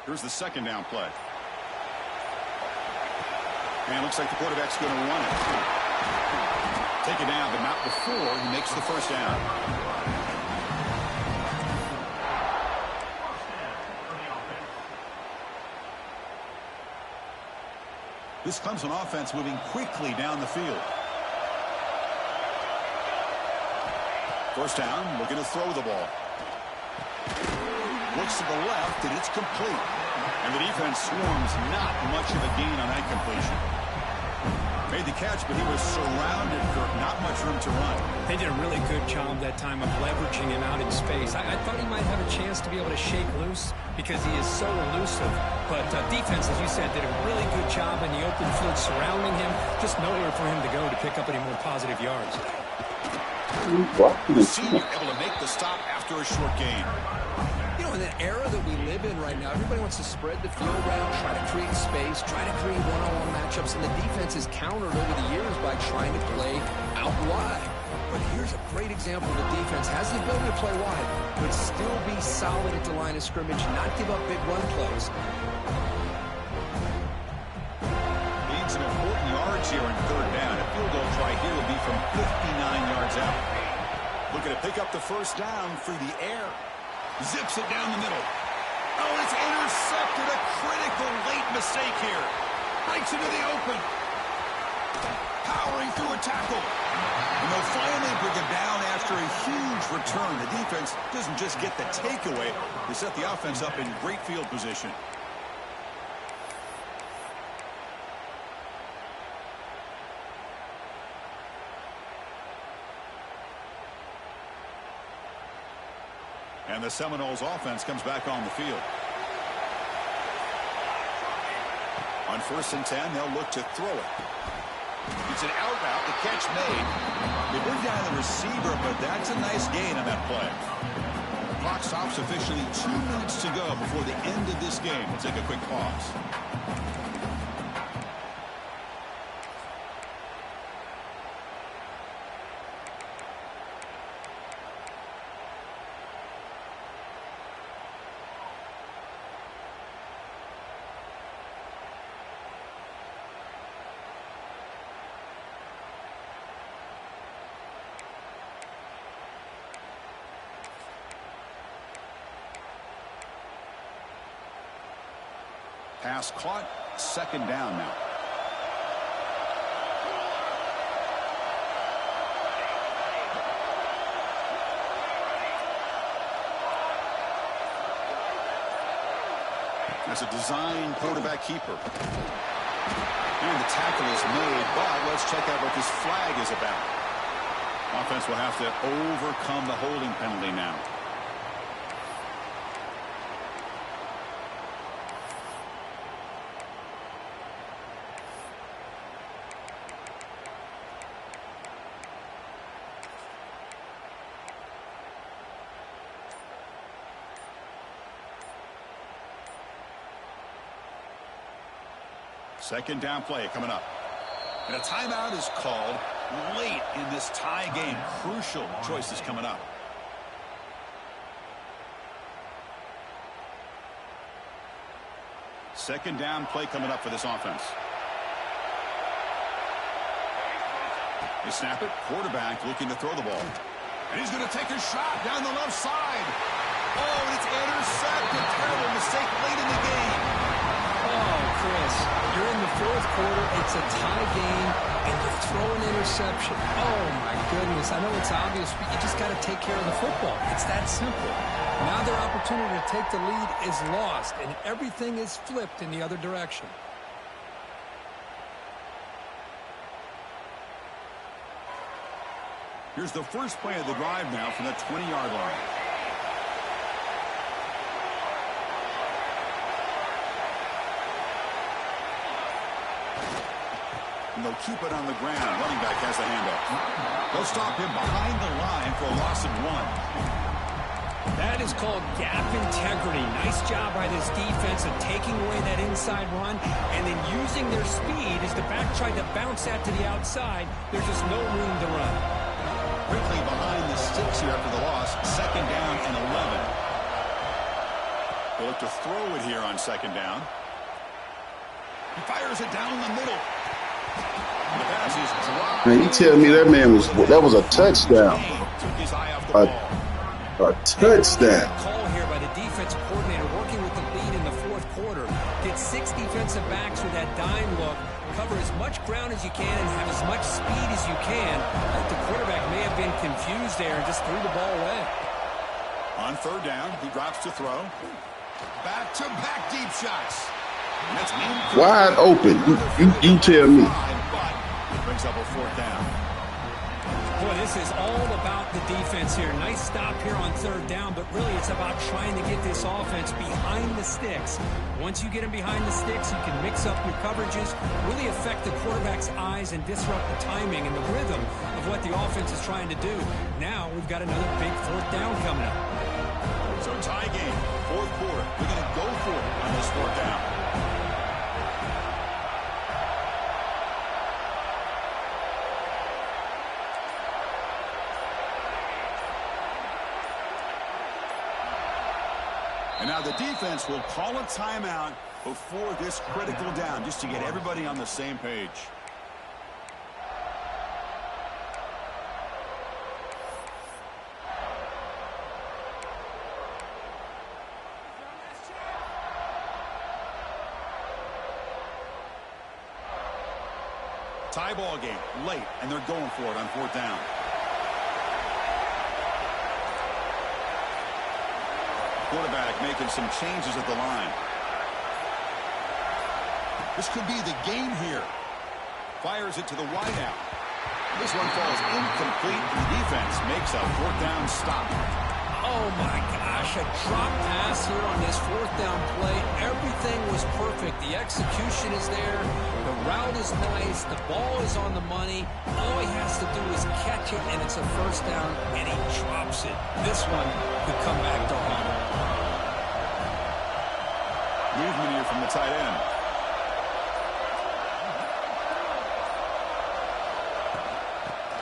Here's the second down play. And it looks like the quarterback's going to run it. Take it down, but not before he makes the first down. This Clemson offense moving quickly down the field. First down, looking to throw the ball. Looks to the left, and it's complete. And the defense swarms not much of a gain on that completion. Made the catch, but he was surrounded for not much room to run. They did a really good job that time of leveraging him out in space. I thought he might have a chance to be able to shake loose because he is so elusive. But defense, as you said, did a really good job in the open field surrounding him. Just nowhere for him to go to pick up any more positive yards. The senior able to make the stop after a short gain. You know, in the era that we live in right now, everybody wants to spread the field around, try to create space, try to create one-on-one matchups, and the defense is countered over the years by trying to play out wide. But here's a great example of the defense has the ability to play wide, but still be solid at the line of scrimmage, not give up big run plays. Needs some important yards here in third down. A field goal try here would be from 59 yards out. Looking to pick up the first down through the air. Zips it down the middle. Oh, it's intercepted. A critical late mistake here. Breaks into the open. Powering through a tackle. And they'll finally bring him down after a huge return. The defense doesn't just get the takeaway. They set the offense up in great field position. And the Seminoles offense comes back on the field. On 1st and 10, they'll look to throw it. It's an out route, the catch made. They bring down the receiver, but that's a nice gain on that play. Clock stops officially 2 minutes to go before the end of this game. We'll take a quick pause. Pass caught, second down now. That's a design quarterback keeper. And the tackle is made, but let's check out what this flag is about. Offense will have to overcome the holding penalty now. Second down play coming up. And a timeout is called late in this tie game. Crucial choices coming up. Second down play coming up for this offense. They snap it. Quarterback looking to throw the ball. And he's going to take a shot down the left side. Oh, and it's intercepted. Terrible mistake late in the game. Oh, Chris, you're in the fourth quarter. It's a tie game, and you throw an interception. Oh, my goodness. I know it's obvious, but you just got to take care of the football. It's that simple. Now their opportunity to take the lead is lost, and everything is flipped in the other direction. Here's the first play of the drive now from the 20-yard line. And they'll keep it on the ground. Running back has the handoff. They'll stop him behind the line for a loss of 1. That is called gap integrity. Nice job by this defense of taking away that inside run and then using their speed as the back tried to bounce that to the outside. There's just no room to run. Quickly behind the sticks here after the loss. 2nd down and 11. They'll look to throw it here on 2nd down. He fires it down the middle. The pass is dropped. Man, you tell me that was a touchdown. Took his eye off the ball. A touchdown. Call here by the defensive coordinator working with the lead in the 4th quarter. Get 6 defensive backs with that dime look. Cover as much ground as you can and have as much speed as you can. But the quarterback may have been confused there and just threw the ball away. On 3rd down, he drops to throw. Back-to-back deep shots. And that's wide open. You tell me. But it brings up a 4th down. Boy, this is all about the defense here. Nice stop here on 3rd down, but really it's about trying to get this offense behind the sticks. Once you get them behind the sticks, you can mix up your coverages, really affect the quarterback's eyes and disrupt the timing and the rhythm of what the offense is trying to do. Now we've got another big 4th down coming up. So tie game, 4th quarter. We're going to go for it on this 4th down. And now the defense will call a timeout before this critical down, just to get everybody on the same page. Tie ball game, late, and they're going for it on 4th down. Quarterback making some changes at the line. This could be the game here. Fires it to the wideout. This one falls incomplete. The defense makes a 4th down stop. Oh my gosh, a drop pass here on this 4th down play. Everything was perfect. The execution is there. The route is nice. The ball is on the money. All he has to do is catch it, and it's a 1st down, and he drops it. This one could come back to haunt him. Movement here from the tight end.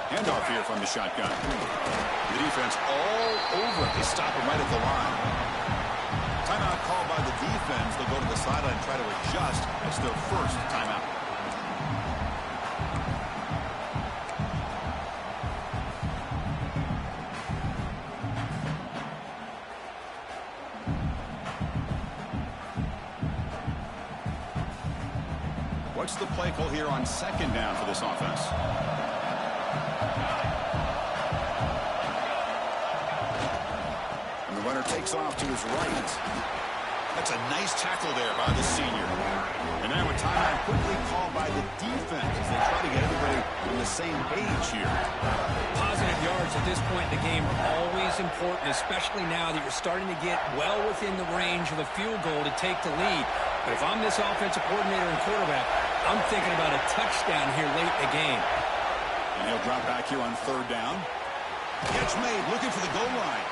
Handoff here from the shotgun. The defense all over it. They stop him right at the line. Timeout called by the defense. They'll go to the sideline and try to adjust. It's their first timeout. What's the play call here on 2nd down for this offense? And the runner takes off to his right. That's a nice tackle there by the senior. And now a timeout quickly called by the defense as they try to get everybody on the same page here. Positive yards at this point in the game are always important, especially now that you're starting to get well within the range of a field goal to take the lead. But if I'm this offensive coordinator and quarterback, I'm thinking about a touchdown here late in the game. And he'll drop back here on 3rd down. Catch made, looking for the goal line.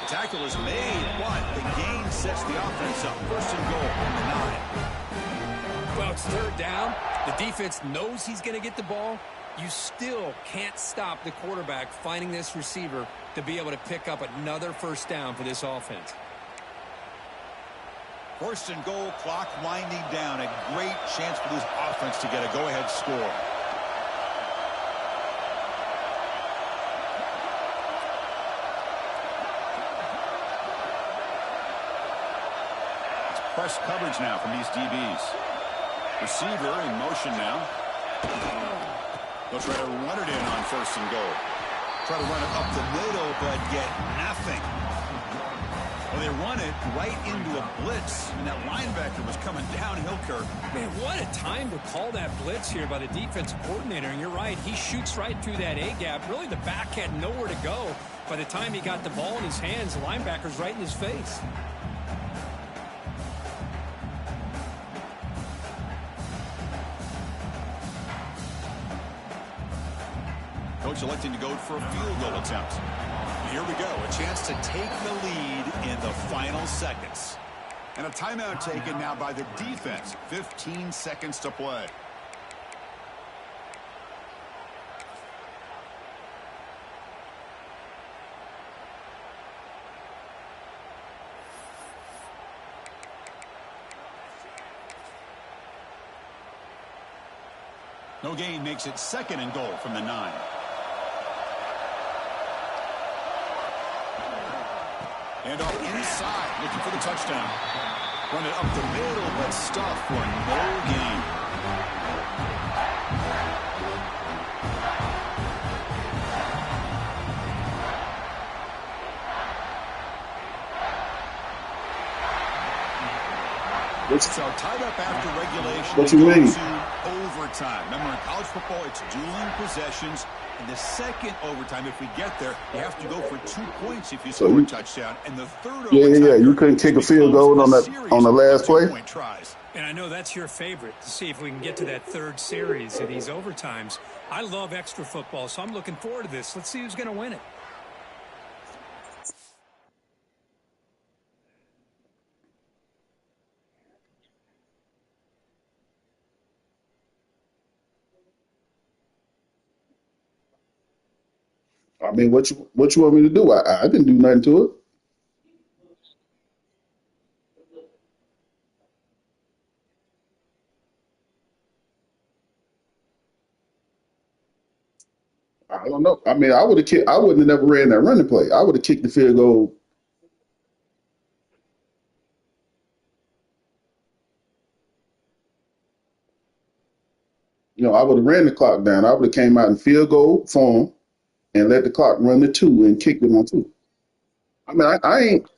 The tackle is made, but the gain sets the offense up. 1st and goal on the 9. Well, it's 3rd down. The defense knows he's going to get the ball. You still can't stop the quarterback finding this receiver to be able to pick up another 1st down for this offense. 1st and goal, clock winding down. A great chance for this offense to get a go-ahead score. It's press coverage now from these DBs. Receiver in motion now. They'll try to run it in on 1st and goal. Try to run it up the middle, but get nothing. Well, they run it right into a blitz, and that linebacker was coming downhill, Kirk. Man, what a time to call that blitz here by the defensive coordinator. And you're right, he shoots right through that A-gap. Really, the back had nowhere to go. By the time he got the ball in his hands, the linebacker's right in his face. Coach electing to go for a field goal attempt. Here we go, a chance to take the lead in the final seconds. And a timeout taken now by the defense. 15 seconds to play. No gain makes it 2nd and goal from the 9. And off inside, looking for the touchdown. Run it up the middle, but stuffed for no gain. So tied up after regulation. What you mean? To overtime. Remember, in college football, it's dueling possessions. In the second overtime, if we get there, you have to go for 2 points if you score a touchdown. And the third overtime, You couldn't kick a field goal on the last play. And I know that's your favorite, to see if we can get to that third series of these overtimes. I love extra football, so I'm looking forward to this. Let's see who's going to win it. I mean, what you want me to do? I didn't do nothing to it. I don't know. I mean, I would have kicked. I wouldn't have never ran that running play. I would have kicked the field goal. I would have ran the clock down. I would have came out in field goal form and let the clock run to 2 and kicked it on 2. I mean, I ain't.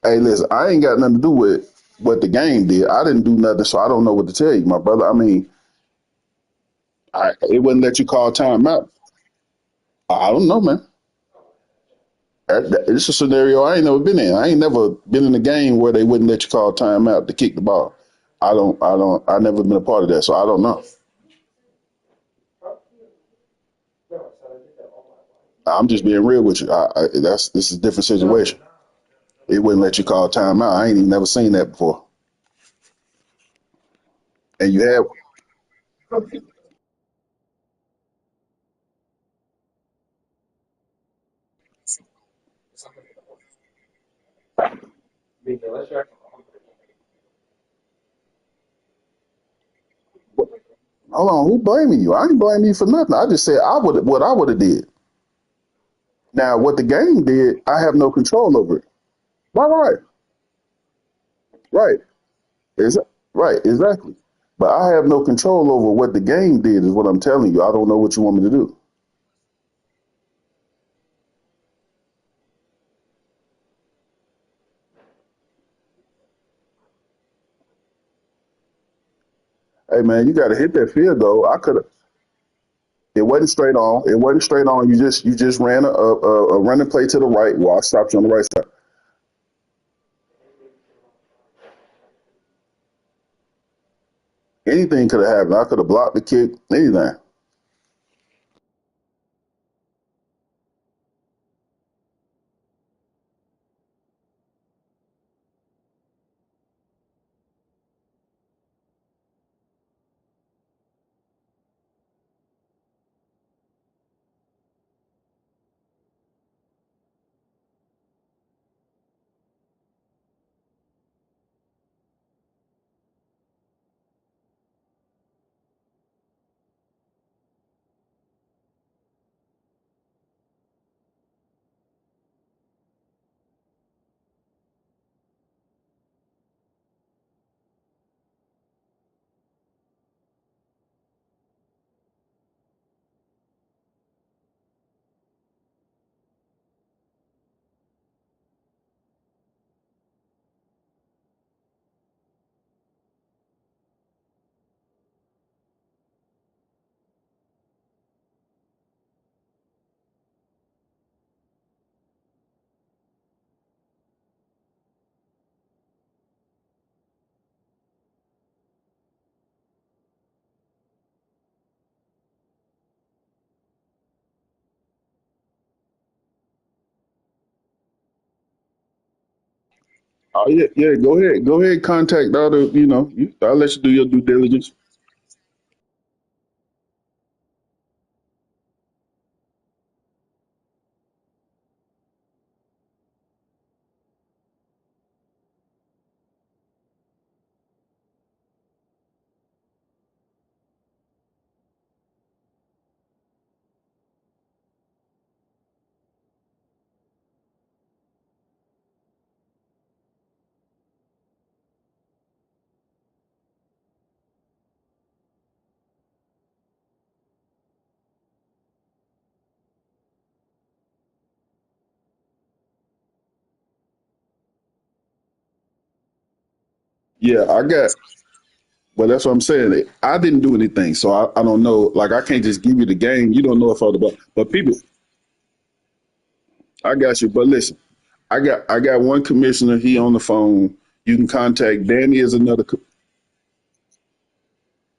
Hey, listen, I ain't got nothing to do with what the game did. I didn't do nothing, so I don't know what to tell you, my brother. I mean, it wouldn't let you call timeout. I don't know, man. It's a scenario I ain't never been in. I ain't never been in a game where they wouldn't let you call timeout to kick the ball. I never been a part of that, so I don't know. I'm just being real with you. This is a different situation. It wouldn't let you call timeout. I ain't even never seen that before. And you have, hold on, who blaming you? I ain't blaming you for nothing. I just said what I would have did. Now, what the game did, I have no control over it. Right, right, is right, exactly. But I have no control over what the game did. Is what I'm telling you. I don't know what you want me to do. Hey man, you got to hit that field goal. I could have. It wasn't straight on. It wasn't straight on. You just ran a running play to the right while I stopped you on the right side. Anything could have happened. I could have blocked the kick. Anything. Oh yeah, yeah. Go ahead. Contact all the. I'll let you do your due diligence. Yeah, I got. Well, that's what I'm saying. I didn't do anything, so I don't know. Like I can't just give you the game. You don't know if all about. But people, I got you. But listen, I got one commissioner. He on the phone. You can contact Danny. Is another.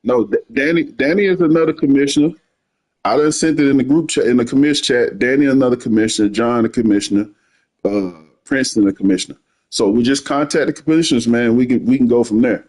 No, Danny is another commissioner. I done sent it in the group chat in the commish chat. Danny another commissioner. John a commissioner. Uh, Princeton a commissioner. So we just contact the commissioners, man. We can go from there.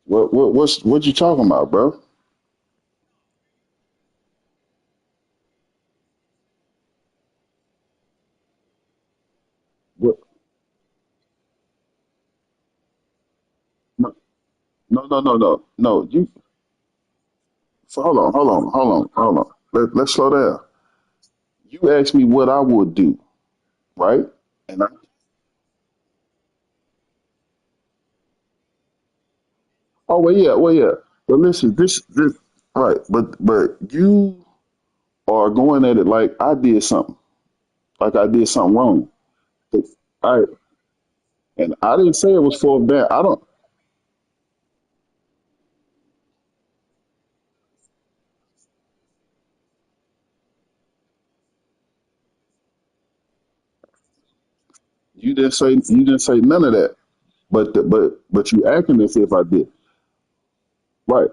What you talking about, bro? What? No, no. Hold on. Let's slow down. You asked me what I would do, right? And I, oh well, yeah. But listen, this, right? But you are going at it like I did something wrong. I and I didn't say it was fourth down. I don't. You didn't say none of that. But you acting as if I did. Right.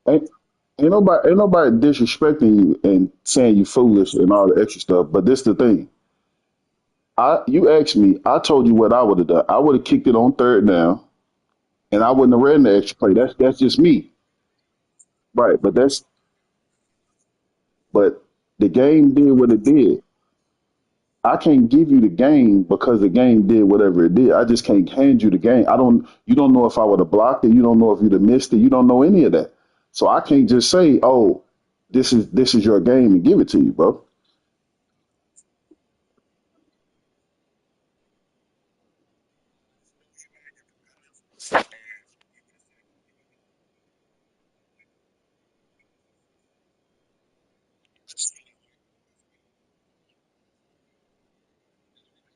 Ain't, ain't nobody disrespecting you and saying you foolish and all the extra stuff. But this the thing. You asked me, I told you what I would have done. I would have kicked it on third down and I wouldn't have ran the extra play. That's just me. Right. But the game did what it did. I can't give you the game because the game did whatever it did. I just can't hand you the game. You don't know if I would have blocked it. You don't know if you'd have missed it. You don't know any of that. So I can't just say, oh, this is your game and give it to you, bro.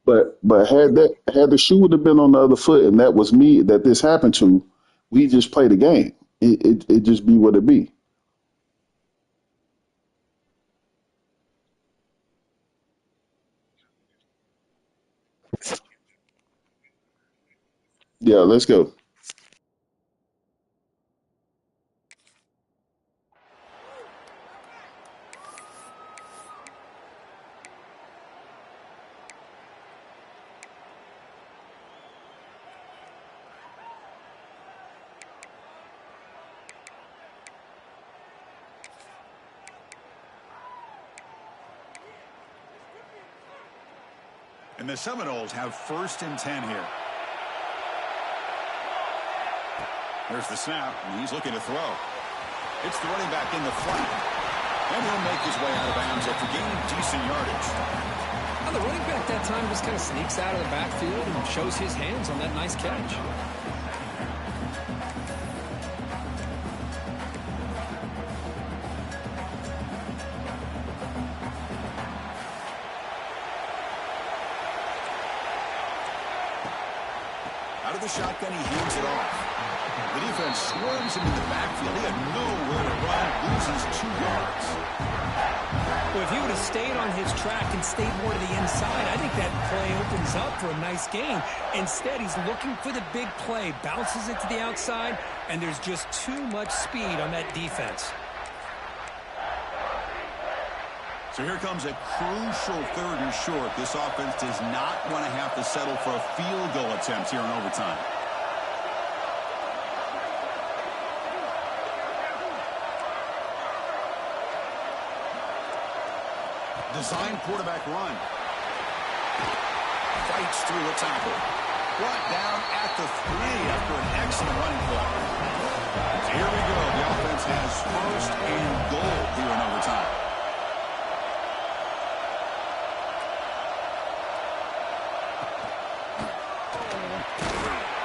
But had the shoe would have been on the other foot and that was me that this happened to, we just play the game. It just be what it be. Yeah, let's go. And the Seminoles have 1st and 10 here. There's the snap, and he's looking to throw. It's the running back in the flat. And he'll make his way out of bounds after gaining decent yardage. Well, the running back that time just kind of sneaks out of the backfield and shows his hands on that nice catch. Out of the shotgun, he hands it off. The defense swarms him in the backfield. He had nowhere to run, loses 2 yards. Well, if he would have stayed on his track and stayed more to the inside, I think that play opens up for a nice gain. Instead, he's looking for the big play, bounces it to the outside, and there's just too much speed on that defense. So here comes a crucial 3rd and short. This offense does not want to have to settle for a field goal attempt here in overtime. Design quarterback run. Fights through a tackle. Brought down at the 3 after an excellent running play. So here we go. The offense has 1st and goal here in overtime.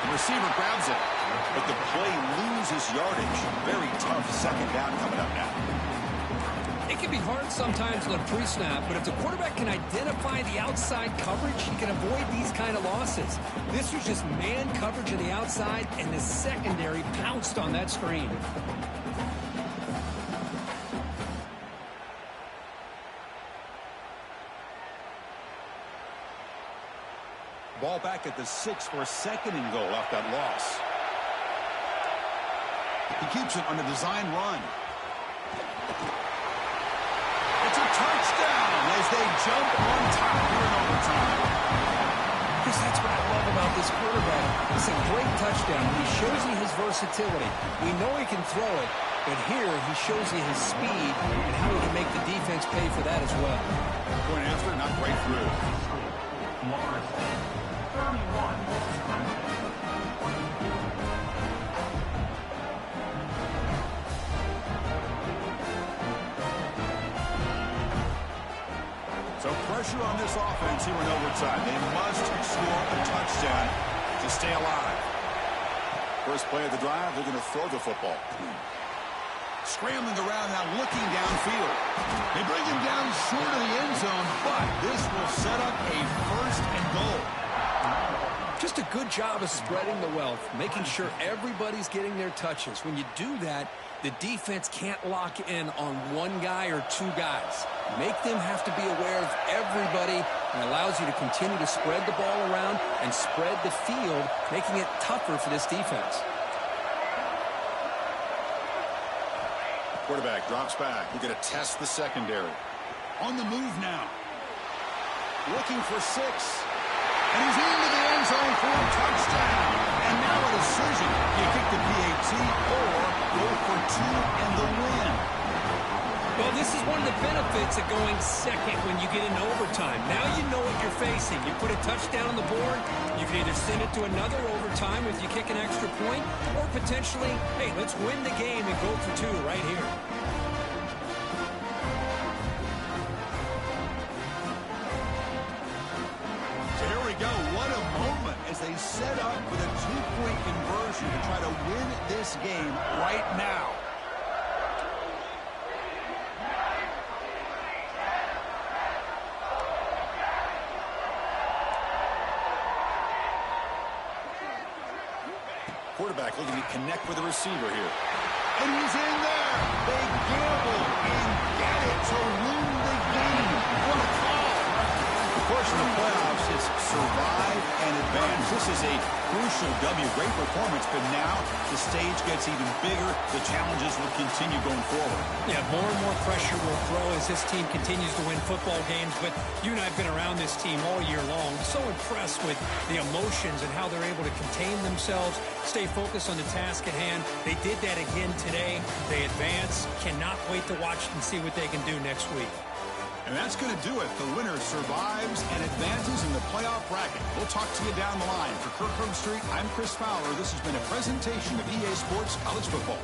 The receiver grabs it, but the play loses yardage. Very tough 2nd down coming up now. It can be hard sometimes on a pre-snap, but if the quarterback can identify the outside coverage, he can avoid these kind of losses. This was just man coverage on the outside, and the secondary pounced on that screen. Ball back at the 6 for a second and goal off that loss. He keeps it on a design run. It's a touchdown as they jump on top here in overtime. Because that's what I love about this quarterback. It's a great touchdown. He shows you his versatility. We know he can throw it, but here he shows you his speed and how he can make the defense pay for that as well. Going after, not break through. So pressure on this offense here in overtime. They must score a touchdown to stay alive. First play of the drive, they're going to throw the football. Scrambling around now, looking downfield. They bring him down short of the end zone, but this will set up a first and goal. Just a good job of spreading the wealth, making sure everybody's getting their touches. When you do that, the defense can't lock in on one guy or two guys. Make them have to be aware of everybody, and allows you to continue to spread the ball around and spread the field, making it tougher for this defense. Quarterback drops back. We're going to test the secondary. On the move now. Looking for 6. And he's into the end zone for a touchdown. And now a decision. You kick the PAT or go for 2 and the win. Well, this is one of the benefits of going second when you get into overtime. Now you know what you're facing. You put a touchdown on the board, you can either send it to another overtime if you kick an extra point, or potentially, hey, let's win the game and go for 2 right here. So here we go. What a moment as they set up with a 2-point conversion to try to win this game right now. Quarterback looking to connect with the receiver here. And he's in there. They gamble and get it to win the game. What a call. Of course, in the playoffs, it's survive and advance. This is a crucial W. Great performance, but now the stage gets even bigger. The challenges will continue going forward. Yeah, more and more pressure will grow as this team continues to win football games. But you and I have been around this team all year long. So impressed with the emotions and how they're able to contain themselves, stay focused on the task at hand. They did that again today. They advance. Cannot wait to watch and see what they can do next week. And that's going to do it. The winner survives and advances in the playoff bracket. We'll talk to you down the line. For Kirk Herbstreit, I'm Chris Fowler. This has been a presentation of EA Sports College Football.